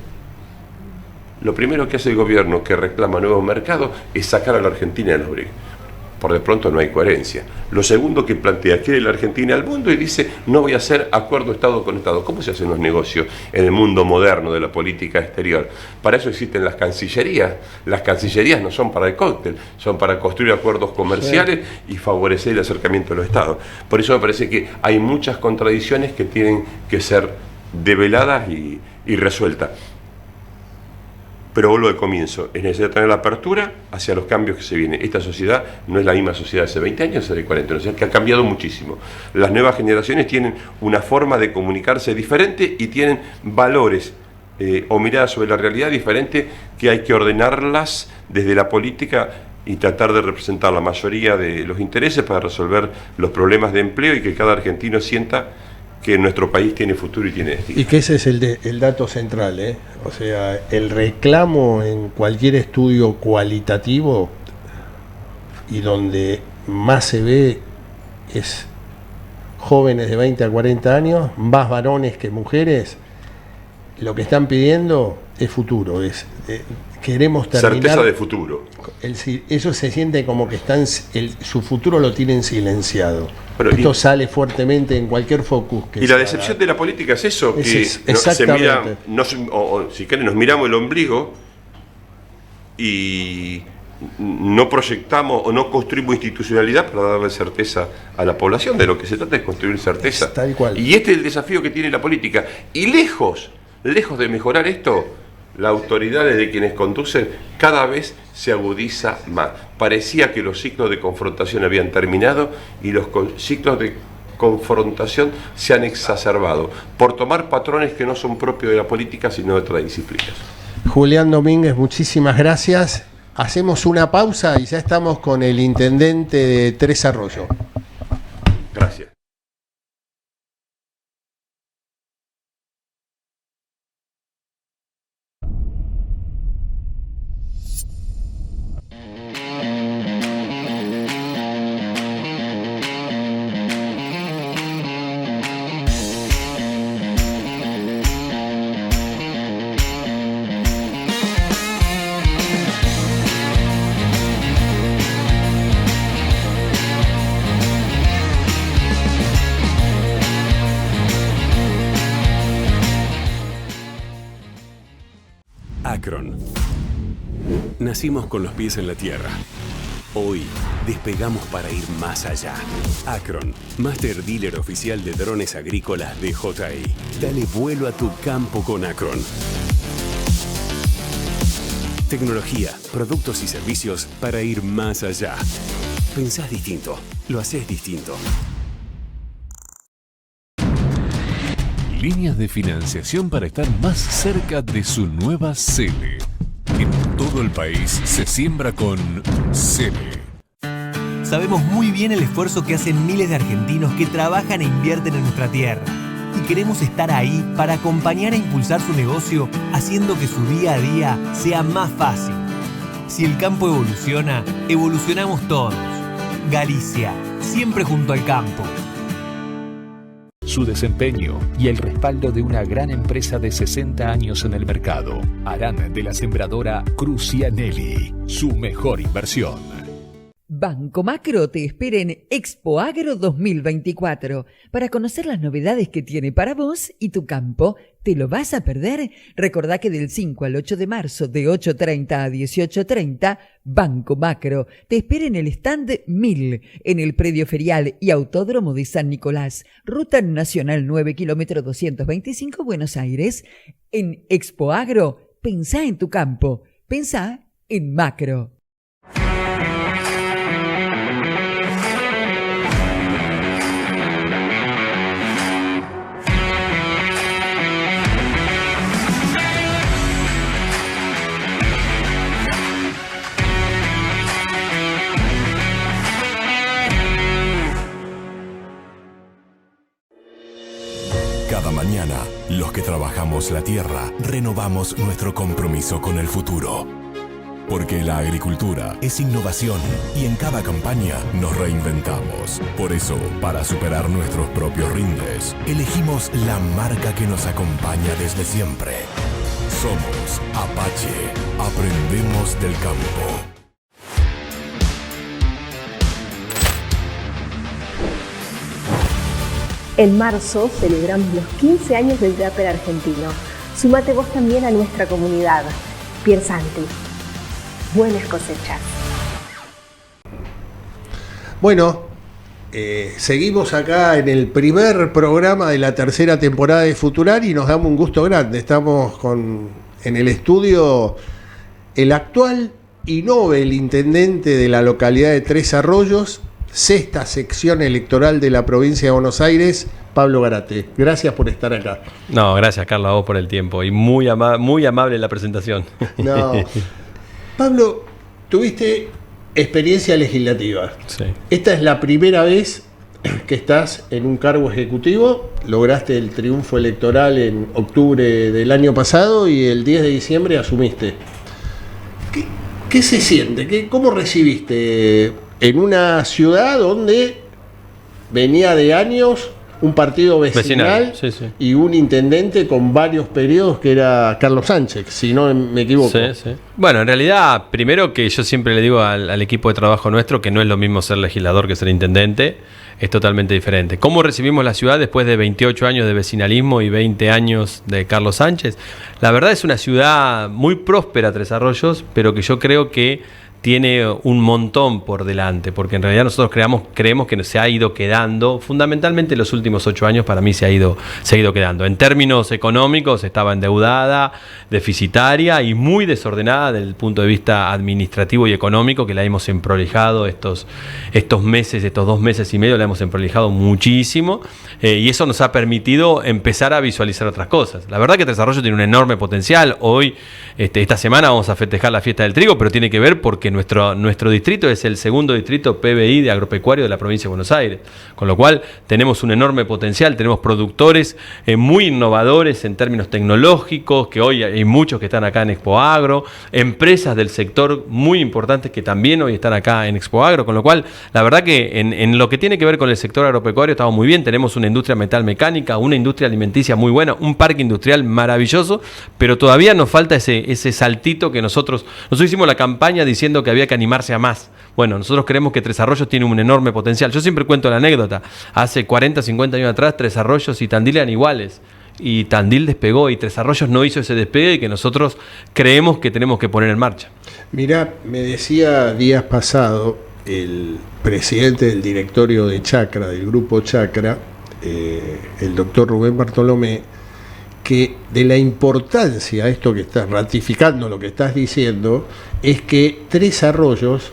Lo primero que hace el gobierno que reclama nuevos mercados es sacar a la Argentina de los BRICS. Por de pronto no hay coherencia. Lo segundo que plantea, quiere la Argentina al mundo y dice, no voy a hacer acuerdo Estado con Estado. ¿Cómo se hacen los negocios en el mundo moderno de la política exterior? Para eso existen las cancillerías. Las cancillerías no son para el cóctel, son para construir acuerdos comerciales y favorecer el acercamiento de los Estados. Por eso me parece que hay muchas contradicciones que tienen que ser develadas y resueltas. Pero vuelvo al comienzo, es necesario tener la apertura hacia los cambios que se vienen. Esta sociedad no es la misma sociedad de hace 20 años, hace 40 años, que ha cambiado muchísimo. Las nuevas generaciones tienen una forma de comunicarse diferente y tienen valores o miradas sobre la realidad diferente, que hay que ordenarlas desde la política y tratar de representar la mayoría de los intereses para resolver los problemas de empleo y que cada argentino sienta que nuestro país tiene futuro y tiene destino. Y que ese es el dato central, ¿eh? O sea, el reclamo en cualquier estudio cualitativo y donde más se ve es jóvenes de 20 a 40 años, más varones que mujeres, lo que están pidiendo es futuro, queremos terminar... Certeza de futuro. Eso se siente como que su futuro lo tienen silenciado. Bueno, esto sale fuertemente en cualquier focus. Y la decepción de la política es eso, que se mira, si quieren, nos miramos el ombligo y no proyectamos o no construimos institucionalidad para darle certeza a la población. De lo que se trata es construir certeza. Tal cual. Y este es el desafío que tiene la política. Y lejos de mejorar esto, la autoridad de quienes conducen cada vez se agudiza más. Parecía que los ciclos de confrontación habían terminado y los ciclos de confrontación se han exacerbado por tomar patrones que no son propios de la política sino de otras disciplinas. Julián Domínguez, muchísimas gracias. Hacemos una pausa y ya estamos con el intendente de Tres Arroyos. Gracias. Acron. Nacimos con los pies en la tierra. Hoy despegamos para ir más allá. Acron, Master Dealer Oficial de Drones Agrícolas de DJI. Dale vuelo a tu campo con Acron. Tecnología, productos y servicios para ir más allá. Pensás distinto, lo haces distinto. Líneas de financiación para estar más cerca de su nueva sede. En todo el país se siembra con sede. Sabemos muy bien el esfuerzo que hacen miles de argentinos que trabajan e invierten en nuestra tierra. Y queremos estar ahí para acompañar e impulsar su negocio, haciendo que su día a día sea más fácil. Si el campo evoluciona, evolucionamos todos. Galicia, siempre junto al campo. Su desempeño y el respaldo de una gran empresa de 60 años en el mercado harán de la sembradora Crucianelli su mejor inversión. Banco Macro te espera en Expo Agro 2024 para conocer las novedades que tiene para vos y tu campo. ¿Te lo vas a perder? Recordá que del 5 al 8 de marzo de 8:30 a 18:30, Banco Macro te espera en el stand 1000 en el predio ferial y autódromo de San Nicolás, Ruta Nacional 9, kilómetro 225, Buenos Aires. En Expo Agro, pensá en tu campo, pensá en Macro. Cada mañana, los que trabajamos la tierra, renovamos nuestro compromiso con el futuro. Porque la agricultura es innovación y en cada campaña nos reinventamos. Por eso, para superar nuestros propios rindes, elegimos la marca que nos acompaña desde siempre. Somos Apache. Aprendemos del campo. En marzo celebramos los 15 años del Draper argentino. Sumate vos también a nuestra comunidad. Piersanti. Buenas cosechas. Bueno, seguimos acá en el primer programa de la tercera temporada de Futurar y nos damos un gusto grande. Estamos en el estudio el actual y novel intendente de la localidad de Tres Arroyos, sexta sección electoral de la provincia de Buenos Aires, Pablo Garate. Gracias por estar acá. No, gracias, Carlos, a vos por el tiempo y muy amable la presentación. No. Pablo, tuviste experiencia legislativa. Sí. Esta es la primera vez que estás en un cargo ejecutivo. Lograste el triunfo electoral en octubre del año pasado y el 10 de diciembre asumiste. ¿Qué se siente? ¿Cómo recibiste en una ciudad donde venía de años un partido vecinal, sí, sí. Y un intendente con varios periodos que era Carlos Sánchez, si no me equivoco. Sí, sí. Bueno, en realidad, primero que yo siempre le digo al equipo de trabajo nuestro que no es lo mismo ser legislador que ser intendente, es totalmente diferente. ¿Cómo recibimos la ciudad después de 28 años de vecinalismo y 20 años de Carlos Sánchez? La verdad es una ciudad muy próspera, Tres Arroyos, pero que yo creo que tiene un montón por delante, porque en realidad nosotros creemos que se ha ido quedando, fundamentalmente los últimos 8 años para mí se ha ido quedando. En términos económicos estaba endeudada, deficitaria y muy desordenada desde el punto de vista administrativo y económico, que la hemos emprolijado estos 2 meses y medio, la hemos emprolijado muchísimo, y eso nos ha permitido empezar a visualizar otras cosas. La verdad que Tres Arroyos tiene un enorme potencial. Hoy, esta semana vamos a festejar la fiesta del trigo, pero tiene que ver porque nuestro distrito es el segundo distrito PBI de agropecuario de la provincia de Buenos Aires, con lo cual tenemos un enorme potencial, tenemos productores muy innovadores en términos tecnológicos, que hoy hay muchos que están acá en Expo Agro, empresas del sector muy importantes que también hoy están acá en Expo Agro, con lo cual la verdad que en lo que tiene que ver con el sector agropecuario estamos muy bien, tenemos una industria metalmecánica, una industria alimenticia muy buena, un parque industrial maravilloso, pero todavía nos falta ese saltito que nosotros hicimos la campaña diciendo que había que animarse a más. Bueno, nosotros creemos que Tres Arroyos tiene un enorme potencial. Yo siempre cuento la anécdota. Hace 40, 50 años atrás, Tres Arroyos y Tandil eran iguales. Y Tandil despegó y Tres Arroyos no hizo ese despegue que nosotros creemos que tenemos que poner en marcha. Mirá, me decía días pasado el presidente del directorio de Chacra, del grupo Chacra, el doctor Rubén Bartolomé, que de la importancia, esto que estás ratificando, lo que estás diciendo, es que Tres Arroyos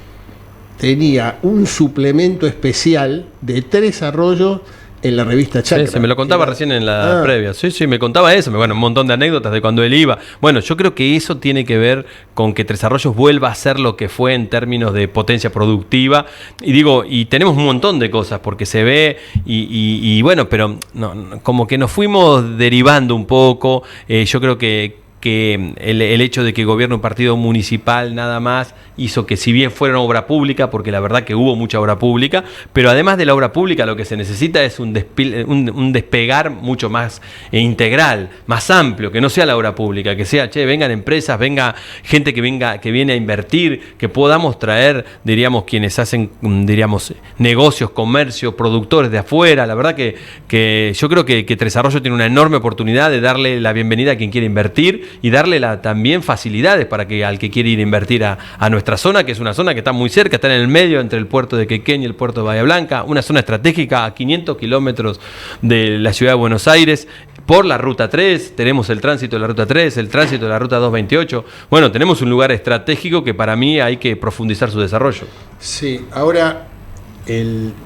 tenía un suplemento especial de Tres Arroyos en la revista Chacra. Sí, se me lo contaba recién en la previa. Sí, me contaba eso. Bueno, un montón de anécdotas de cuando él iba. Bueno, yo creo que eso tiene que ver con que Tres Arroyos vuelva a ser lo que fue en términos de potencia productiva. Y tenemos un montón de cosas porque se ve y bueno, pero no, como que nos fuimos derivando un poco. Yo creo que el hecho de que gobierne un partido municipal nada más hizo que, si bien fuera una obra pública, porque la verdad que hubo mucha obra pública, pero además de la obra pública lo que se necesita es un despegar mucho más integral, más amplio, que no sea la obra pública, que sea, vengan empresas, venga gente que viene a invertir, que podamos traer, diríamos, quienes hacen, diríamos, negocios, comercio, productores de afuera. La verdad que yo creo que Tres Arroyos tiene una enorme oportunidad de darle la bienvenida a quien quiere invertir y darle también facilidades para que al que quiere ir a invertir a nuestra zona, que es una zona que está muy cerca, está en el medio entre el puerto de Quequén y el puerto de Bahía Blanca, una zona estratégica a 500 kilómetros de la ciudad de Buenos Aires, por la Ruta 3, tenemos el tránsito de la Ruta 3, el tránsito de la Ruta 228, bueno, tenemos un lugar estratégico que para mí hay que profundizar su desarrollo. Sí, ahora,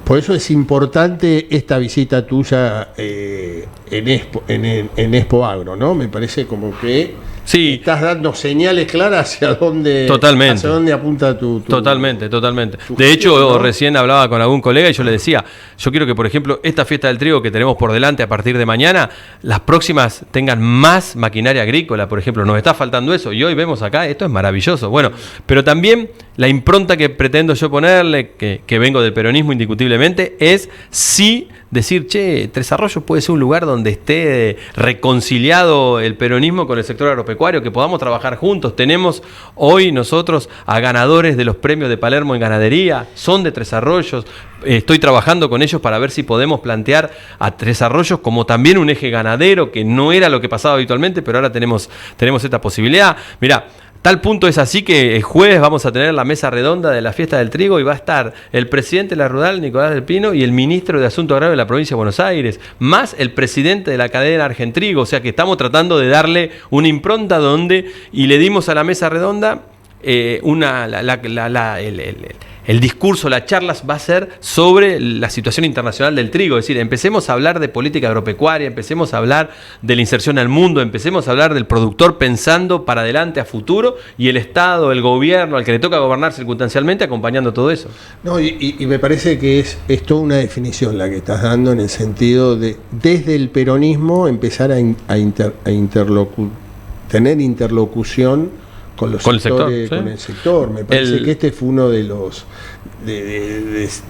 por eso es importante esta visita tuya en Expo Agro, ¿no? Me parece como que sí, estás dando señales claras hacia dónde apunta tu Totalmente. Tu De hecho, gestión, ¿no? Recién hablaba con algún colega y yo le decía, yo quiero que, por ejemplo, esta fiesta del trigo que tenemos por delante a partir de mañana, las próximas tengan más maquinaria agrícola, por ejemplo. Nos está faltando eso y hoy vemos acá, esto es maravilloso. Bueno, pero también la impronta que pretendo yo ponerle, que vengo del peronismo indiscutiblemente, es sí decir, Tres Arroyos puede ser un lugar donde esté reconciliado el peronismo con el sector agropecuario, que podamos trabajar juntos. Tenemos hoy nosotros a ganadores de los premios de Palermo en ganadería, son de Tres Arroyos. Estoy trabajando con ellos para ver si podemos plantear a Tres Arroyos como también un eje ganadero, que no era lo que pasaba habitualmente, pero ahora tenemos esta posibilidad. Mirá, tal punto es así que el jueves vamos a tener la mesa redonda de la fiesta del trigo y va a estar el presidente de la Rural, Nicolás del Pino, y el ministro de Asuntos Agrarios de la provincia de Buenos Aires, más el presidente de la cadena Argentrigo. O sea que estamos tratando de darle una impronta y le dimos a la mesa redonda el discurso, las charlas va a ser sobre la situación internacional del trigo. Es decir, empecemos a hablar de política agropecuaria, empecemos a hablar de la inserción al mundo, empecemos a hablar del productor pensando para adelante, a futuro, y el Estado, el gobierno, al que le toca gobernar circunstancialmente, acompañando todo eso. No, y me parece que es toda una definición la que estás dando, en el sentido de, desde el peronismo, empezar a tener interlocución con los con sectores, el sector, con el sector. Me parece que este fue uno de los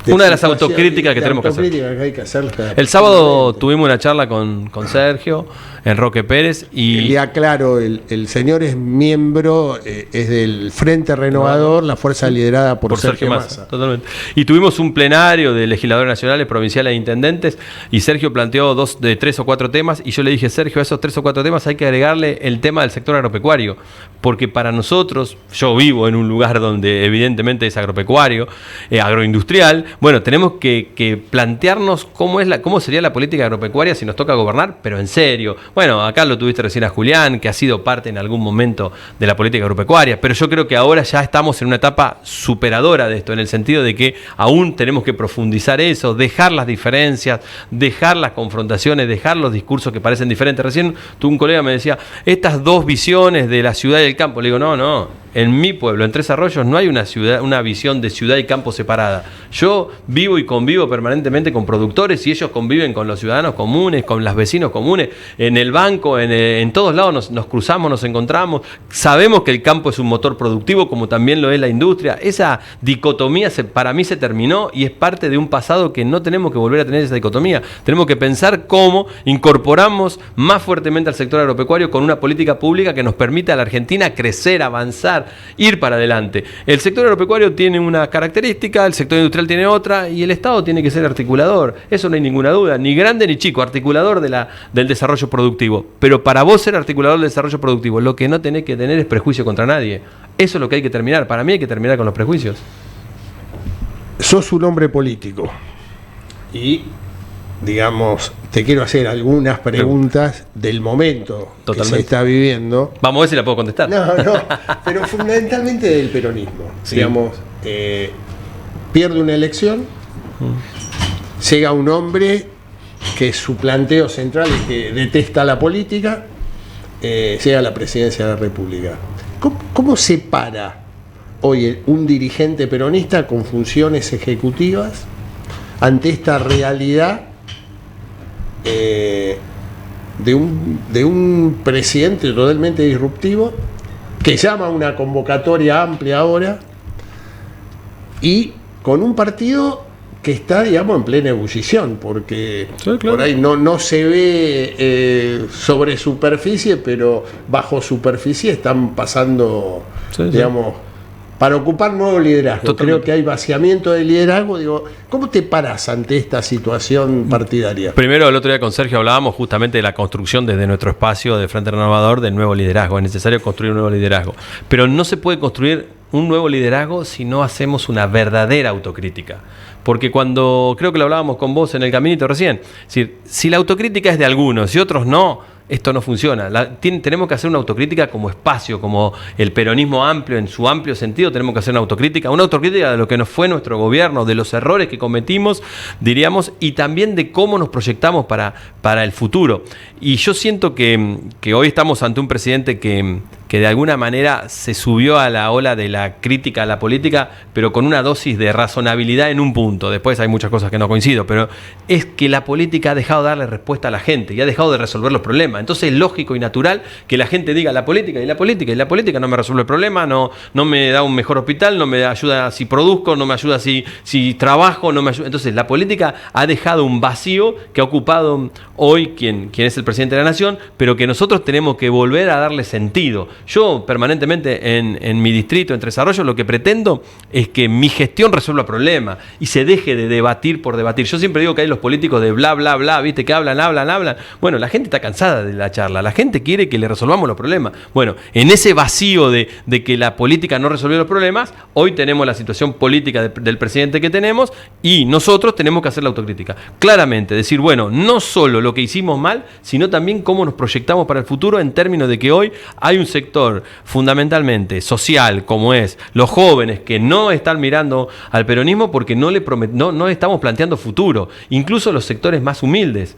una de las autocríticas que tenemos que hacer. Hay que hacer el sábado tuvimos una charla con Sergio en Roque Pérez y le aclaro, el señor es miembro, es del Frente Renovador, la fuerza liderada por Sergio Massa. Totalmente. Y tuvimos un plenario de legisladores nacionales, provinciales e intendentes, y Sergio planteó 3 o 4 temas, y yo le dije, Sergio, a esos 3 o 4 temas hay que agregarle el tema del sector agropecuario, porque para nosotros, yo vivo en un lugar donde evidentemente es agropecuario, agroindustrial, bueno, tenemos que plantearnos cómo sería la política agropecuaria si nos toca gobernar, pero en serio. Bueno, acá lo tuviste recién a Julián, que ha sido parte en algún momento de la política agropecuaria, pero yo creo que ahora ya estamos en una etapa superadora de esto, en el sentido de que aún tenemos que profundizar eso, dejar las diferencias, dejar las confrontaciones, dejar los discursos que parecen diferentes. Recién un colega me decía, estas dos visiones de la ciudad y el campo. Le digo, no. En mi pueblo, en Tres Arroyos, no hay una visión de ciudad y campo separada. Yo vivo y convivo permanentemente con productores y ellos conviven con los ciudadanos comunes, con los vecinos comunes. En el banco, en todos lados nos cruzamos, nos encontramos. Sabemos que el campo es un motor productivo, como también lo es la industria. Esa dicotomía para mí se terminó y es parte de un pasado que no tenemos que volver a tener esa dicotomía. Tenemos que pensar cómo incorporamos más fuertemente al sector agropecuario con una política pública que nos permita a la Argentina crecer, avanzar, ir para adelante. El sector agropecuario tiene una característica, el sector industrial tiene otra y el Estado tiene que ser articulador. Eso no hay ninguna duda, ni grande ni chico, articulador del desarrollo productivo. Pero para vos ser articulador del desarrollo productivo, lo que no tenés que tener es prejuicio contra nadie. Eso es lo que hay que terminar. Para mí hay que terminar con los prejuicios. Sos un hombre político y, digamos, te quiero hacer algunas preguntas del momento que se está viviendo. Vamos a ver si la puedo contestar. No, pero fundamentalmente del peronismo. Sí. Digamos, pierde una elección, llega un hombre que su planteo central es que detesta la política, llega a la presidencia de la República. ¿Cómo se para hoy un dirigente peronista con funciones ejecutivas ante esta realidad de un presidente totalmente disruptivo que llama a una convocatoria amplia ahora y con un partido que está, digamos, en plena ebullición, porque sí, claro, por ahí no se ve sobre superficie, pero bajo superficie están pasando, digamos, para ocupar nuevo liderazgo. Totalmente. Creo que hay vaciamiento de liderazgo. Digo, ¿cómo te paras ante esta situación partidaria? Primero, el otro día con Sergio hablábamos justamente de la construcción desde nuestro espacio de Frente Renovador del nuevo liderazgo. Es necesario construir un nuevo liderazgo. Pero no se puede construir un nuevo liderazgo si no hacemos una verdadera autocrítica. Porque creo que lo hablábamos con vos en el caminito recién, es decir, si la autocrítica es de algunos y otros no, esto no funciona. Tenemos que hacer una autocrítica como espacio, como el peronismo amplio, en su amplio sentido, tenemos que hacer una autocrítica de lo que nos fue nuestro gobierno, de los errores que cometimos, diríamos, y también de cómo nos proyectamos para el futuro. Y yo siento que hoy estamos ante un presidente que de alguna manera se subió a la ola de la crítica a la política, pero con una dosis de razonabilidad en un punto. Después hay muchas cosas que no coincido, pero es que la política ha dejado de darle respuesta a la gente y ha dejado de resolver los problemas. Entonces es lógico y natural que la gente diga la política no me resuelve el problema, no me da un mejor hospital, no me ayuda si produzco, no me ayuda si trabajo, no me ayuda. Entonces la política ha dejado un vacío que ha ocupado hoy quien es el presidente de la nación, pero que nosotros tenemos que volver a darle sentido. Yo permanentemente en mi distrito, en Tres Arroyos, lo que pretendo es que mi gestión resuelva problemas y se deje de debatir por debatir. Yo siempre digo que hay los políticos de bla, bla, bla, viste, que hablan. Bueno, la gente está cansada de la charla, la gente quiere que le resolvamos los problemas. Bueno, en ese vacío de que la política no resolvió los problemas, hoy tenemos la situación política del presidente que tenemos y nosotros tenemos que hacer la autocrítica. Claramente, decir, bueno, no solo lo que hicimos mal, sino también cómo nos proyectamos para el futuro en términos de que hoy hay un sector fundamentalmente social, como es los jóvenes que no están mirando al peronismo porque no estamos planteando futuro. Incluso los sectores más humildes,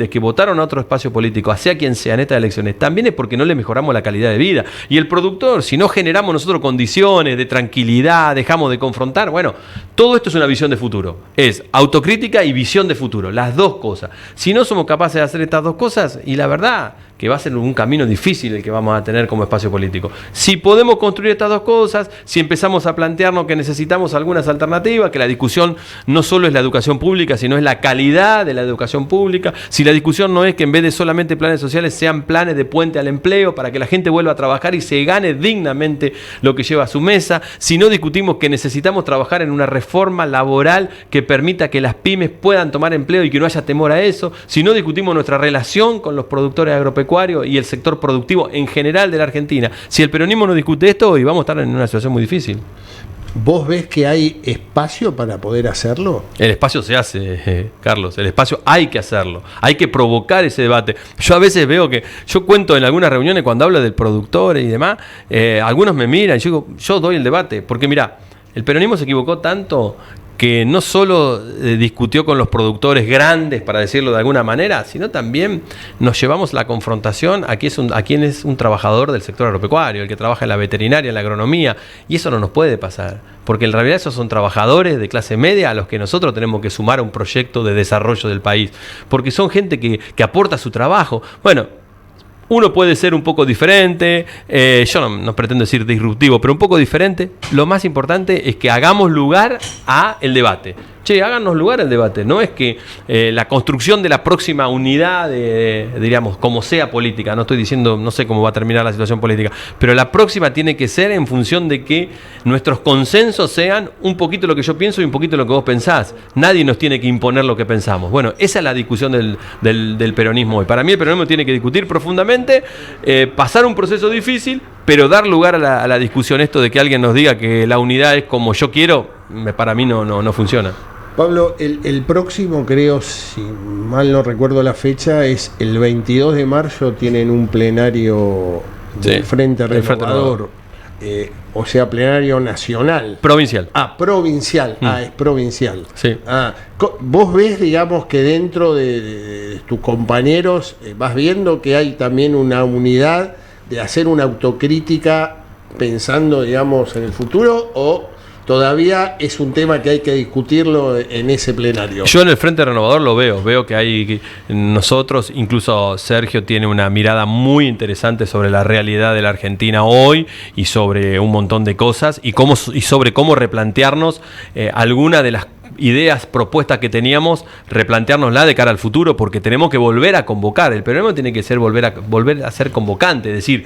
que votaron a otro espacio político, sea quien sea en estas elecciones, también es porque no le mejoramos la calidad de vida. Y el productor, si no generamos nosotros condiciones de tranquilidad, dejamos de confrontar, bueno, todo esto es una visión de futuro. Es autocrítica y visión de futuro, las dos cosas. Si no somos capaces de hacer estas dos cosas, y la verdad, que va a ser un camino difícil el que vamos a tener como espacio político. Si podemos construir estas dos cosas, si empezamos a plantearnos que necesitamos algunas alternativas, que la discusión no solo es la educación pública, sino es la calidad de la educación pública, si la discusión no es que en vez de solamente planes sociales sean planes de puente al empleo para que la gente vuelva a trabajar y se gane dignamente lo que lleva a su mesa, si no discutimos que necesitamos trabajar en una reforma laboral que permita que las pymes puedan tomar empleo y que no haya temor a eso, si no discutimos nuestra relación con los productores agropecuarios y el sector productivo en general de la Argentina, si el peronismo no discute esto, hoy vamos a estar en una situación muy difícil. ¿Vos ves que hay espacio para poder hacerlo? El espacio se hace, Carlos, el espacio hay que hacerlo, hay que provocar ese debate. Yo a veces veo que, yo cuento en algunas reuniones cuando hablo del productor y demás, algunos me miran y yo digo, yo doy el debate, porque mirá, el peronismo se equivocó tanto que no solo discutió con los productores grandes, para decirlo de alguna manera, sino también nos llevamos la confrontación a quién es un trabajador del sector agropecuario, el que trabaja en la veterinaria, en la agronomía, y eso no nos puede pasar, porque en realidad esos son trabajadores de clase media a los que nosotros tenemos que sumar a un proyecto de desarrollo del país, porque son gente que aporta su trabajo. Bueno, uno puede ser un poco diferente, yo no pretendo decir disruptivo, pero un poco diferente. Lo más importante es que hagamos lugar a el debate. Che, háganos lugar al debate. No es que la construcción de la próxima unidad, diríamos, como sea política, no estoy diciendo, no sé cómo va a terminar la situación política, pero la próxima tiene que ser en función de que nuestros consensos sean un poquito lo que yo pienso y un poquito lo que vos pensás. Nadie nos tiene que imponer lo que pensamos. Bueno, esa es la discusión del peronismo hoy. Para mí el peronismo tiene que discutir profundamente, pasar un proceso difícil, pero dar lugar a la discusión. Esto de que alguien nos diga que la unidad es como yo quiero, para mí no funciona. Pablo, el próximo, creo, si mal no recuerdo la fecha, es el 22 de marzo, tienen un plenario del Frente Renovador, o sea, plenario nacional. Provincial. Provincial, es provincial. Sí. Vos ves, digamos, que dentro de tus compañeros vas viendo que hay también una unidad de hacer una autocrítica pensando, digamos, en el futuro, o todavía es un tema que hay que discutirlo en ese plenario. Yo en el Frente Renovador lo veo que hay nosotros, incluso Sergio tiene una mirada muy interesante sobre la realidad de la Argentina hoy y sobre un montón de cosas y sobre cómo replantearnos alguna de las ideas, propuestas que teníamos, replanteárnosla de cara al futuro, porque tenemos que volver a convocar. El peronismo tiene que ser volver a ser convocante, es decir,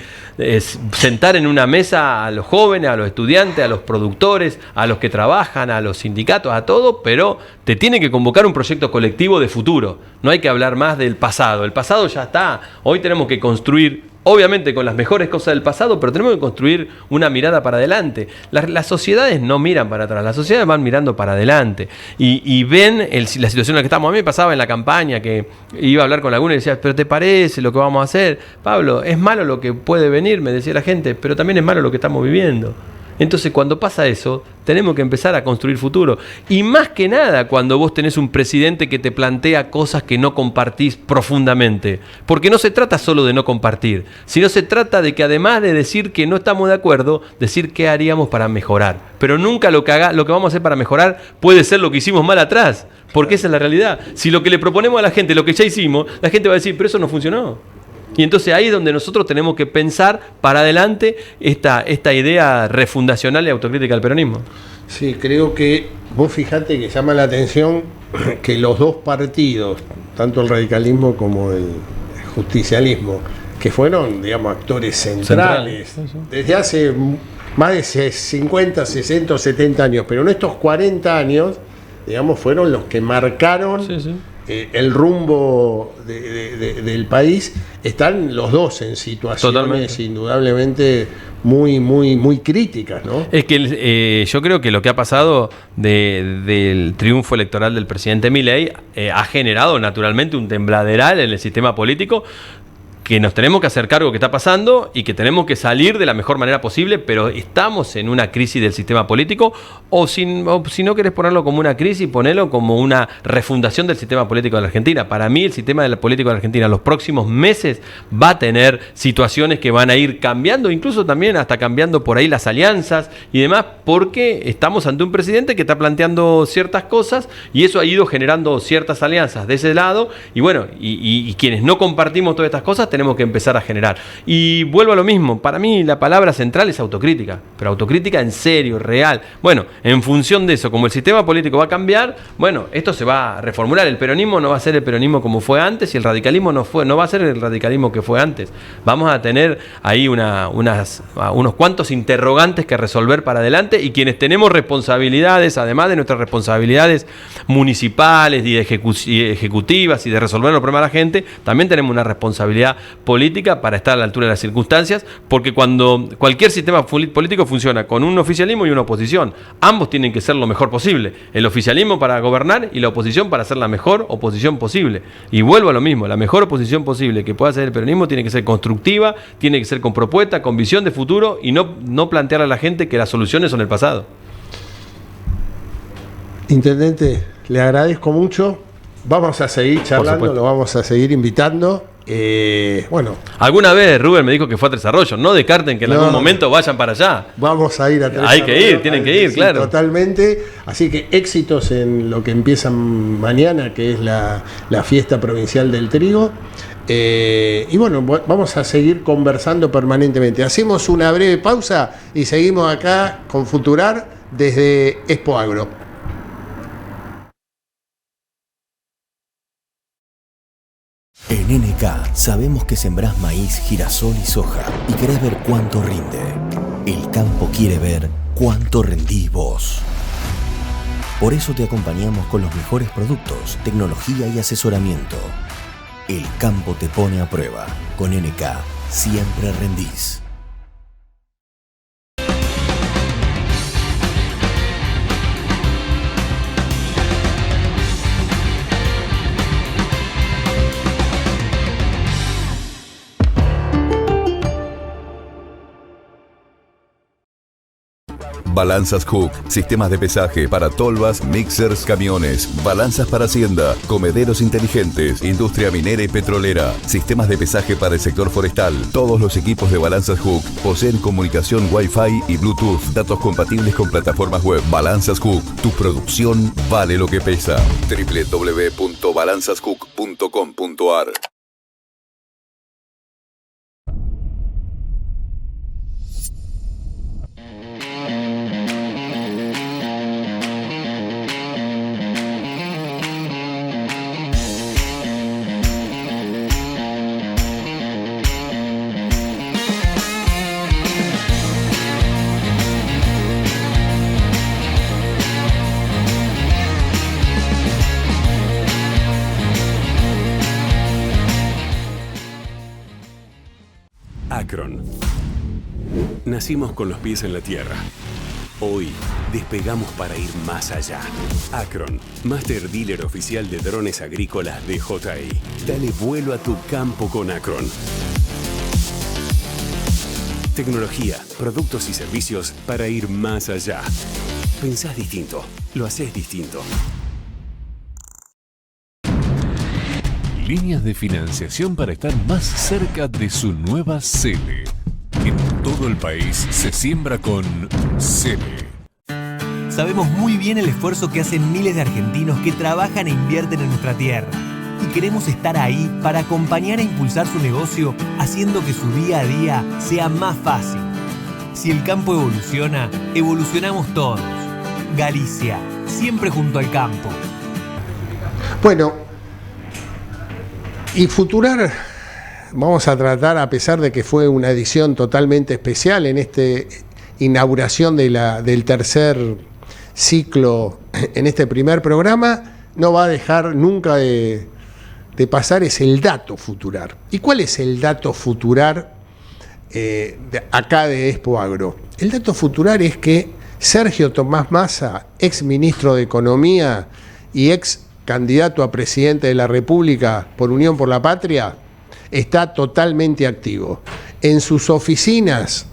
sentar en una mesa a los jóvenes, a los estudiantes, a los productores, a los que trabajan, a los sindicatos, a todo, pero te tiene que convocar un proyecto colectivo de futuro. No hay que hablar más del pasado. El pasado ya está. Hoy tenemos que construir, obviamente con las mejores cosas del pasado, pero tenemos que construir una mirada para adelante. Las sociedades no miran para atrás, las sociedades van mirando para adelante y ven la situación en la que estamos. A mí me pasaba en la campaña que iba a hablar con alguno y decía, pero ¿te parece lo que vamos a hacer? Pablo, es malo lo que puede venir, me decía la gente, pero también es malo lo que estamos viviendo. Entonces, cuando pasa eso, tenemos que empezar a construir futuro. Y más que nada, cuando vos tenés un presidente que te plantea cosas que no compartís profundamente. Porque no se trata solo de no compartir, sino se trata de que además de decir que no estamos de acuerdo, decir qué haríamos para mejorar. Pero nunca lo que vamos a hacer para mejorar puede ser lo que hicimos mal atrás. Porque esa es la realidad. Si lo que le proponemos a la gente, lo que ya hicimos, la gente va a decir, pero eso no funcionó. Y entonces ahí es donde nosotros tenemos que pensar para adelante esta idea refundacional y autocrítica del peronismo. Sí, creo que vos fijate que llama la atención que los dos partidos, tanto el radicalismo como el justicialismo, que fueron, digamos, actores centrales desde hace más de 50, 60, 70 años, pero en estos 40 años, digamos, fueron los que marcaron el rumbo del país. Están los dos en situaciones indudablemente muy críticas, ¿no? Es que yo creo que lo que ha pasado del triunfo electoral del presidente Milei ha generado naturalmente un tembladeral en el sistema político, que nos tenemos que hacer cargo de lo que está pasando y que tenemos que salir de la mejor manera posible, pero estamos en una crisis del sistema político, o si no querés ponerlo como una crisis, ponelo como una refundación del sistema político de la Argentina. Para mí el sistema político de la Argentina en los próximos meses va a tener situaciones que van a ir cambiando, incluso también hasta cambiando por ahí las alianzas y demás, porque estamos ante un presidente que está planteando ciertas cosas y eso ha ido generando ciertas alianzas de ese lado, y bueno, y quienes no compartimos todas estas cosas tenemos que empezar a generar. Y vuelvo a lo mismo, para mí la palabra central es autocrítica, pero autocrítica en serio, real. Bueno, en función de eso, como el sistema político va a cambiar, bueno, esto se va a reformular. El peronismo no va a ser el peronismo como fue antes y el radicalismo no va a ser el radicalismo que fue antes. Vamos a tener ahí unos cuantos interrogantes que resolver para adelante, y quienes tenemos responsabilidades, además de nuestras responsabilidades municipales y ejecutivas y de resolver los problemas de la gente, también tenemos una responsabilidad política para estar a la altura de las circunstancias, porque cuando cualquier sistema político funciona con un oficialismo y una oposición, ambos tienen que ser lo mejor posible, el oficialismo para gobernar y la oposición para ser la mejor oposición posible. Y vuelvo a lo mismo, la mejor oposición posible que pueda hacer el peronismo tiene que ser constructiva, tiene que ser con propuesta, con visión de futuro, y no plantear a la gente que las soluciones son el pasado. Intendente, le agradezco mucho. Vamos a seguir charlando, lo vamos a seguir invitando. Bueno. Alguna vez Rubén me dijo que fue a Tres Arroyos. No descarten que en algún momento vayan para allá. Vamos a ir a Tres Arroyos. Hay que ir, tienen que ir, sí, claro. Totalmente. Así que éxitos en lo que empieza mañana, que es la fiesta provincial del trigo. Y bueno, vamos a seguir conversando permanentemente. Hacemos una breve pausa y seguimos acá con Futurar desde Expo Agro. En NK sabemos que sembrás maíz, girasol y soja y querés ver cuánto rinde. El campo quiere ver cuánto rendís vos. Por eso te acompañamos con los mejores productos, tecnología y asesoramiento. El campo te pone a prueba. Con NK siempre rendís. Balanzas Hook, sistemas de pesaje para tolvas, mixers, camiones, balanzas para hacienda, comederos inteligentes, industria minera y petrolera, sistemas de pesaje para el sector forestal. Todos los equipos de Balanzas Hook poseen comunicación Wi-Fi y Bluetooth, datos compatibles con plataformas web. Balanzas Hook, tu producción vale lo que pesa. www.balanzashook.com.ar. Acron. Nacimos con los pies en la tierra. Hoy despegamos para ir más allá. Acron, Master Dealer Oficial de Drones Agrícolas de DJI. Dale vuelo a tu campo con Acron. Tecnología, productos y servicios para ir más allá. Pensás distinto, lo haces distinto. Líneas de financiación para estar más cerca de su nueva sede. En todo el país se siembra con sede. Sabemos muy bien el esfuerzo que hacen miles de argentinos que trabajan e invierten en nuestra tierra. Y queremos estar ahí para acompañar e impulsar su negocio, haciendo que su día a día sea más fácil. Si el campo evoluciona, evolucionamos todos. Galicia, siempre junto al campo. Bueno, y Futurar vamos a tratar, a pesar de que fue una edición totalmente especial en esta inauguración del tercer ciclo en este primer programa, no va a dejar nunca de pasar, es el dato Futurar. ¿Y cuál es el dato Futurar acá de Expo Agro? El dato Futurar es que Sergio Tomás Massa, ex ministro de Economía y ex candidato a presidente de la República por Unión por la Patria, está totalmente activo. En sus oficinas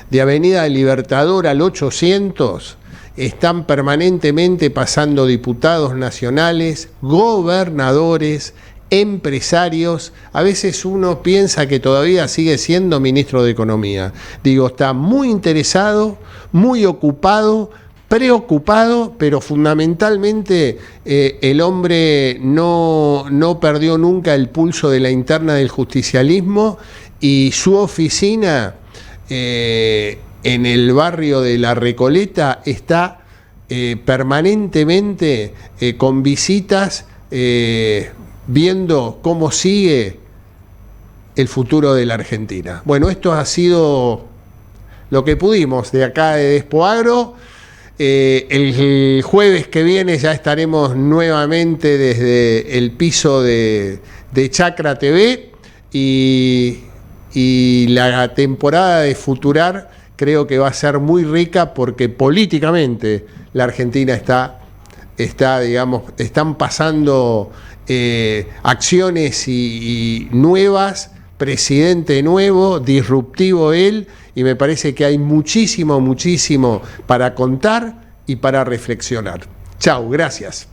de Avenida del Libertador al 800 están permanentemente pasando diputados nacionales, gobernadores, empresarios. A veces uno piensa que todavía sigue siendo ministro de Economía. Digo, está muy interesado, muy ocupado preocupado, pero fundamentalmente el hombre no perdió nunca el pulso de la interna del justicialismo, y su oficina en el barrio de La Recoleta está permanentemente con visitas, viendo cómo sigue el futuro de la Argentina. Bueno, esto ha sido lo que pudimos de acá de Despoagro. El jueves que viene ya estaremos nuevamente desde el piso de Chacra TV, y la temporada de Futurar creo que va a ser muy rica, porque políticamente la Argentina están pasando acciones y nuevas, presidente nuevo, disruptivo él, y me parece que hay muchísimo para contar y para reflexionar. Chau, gracias.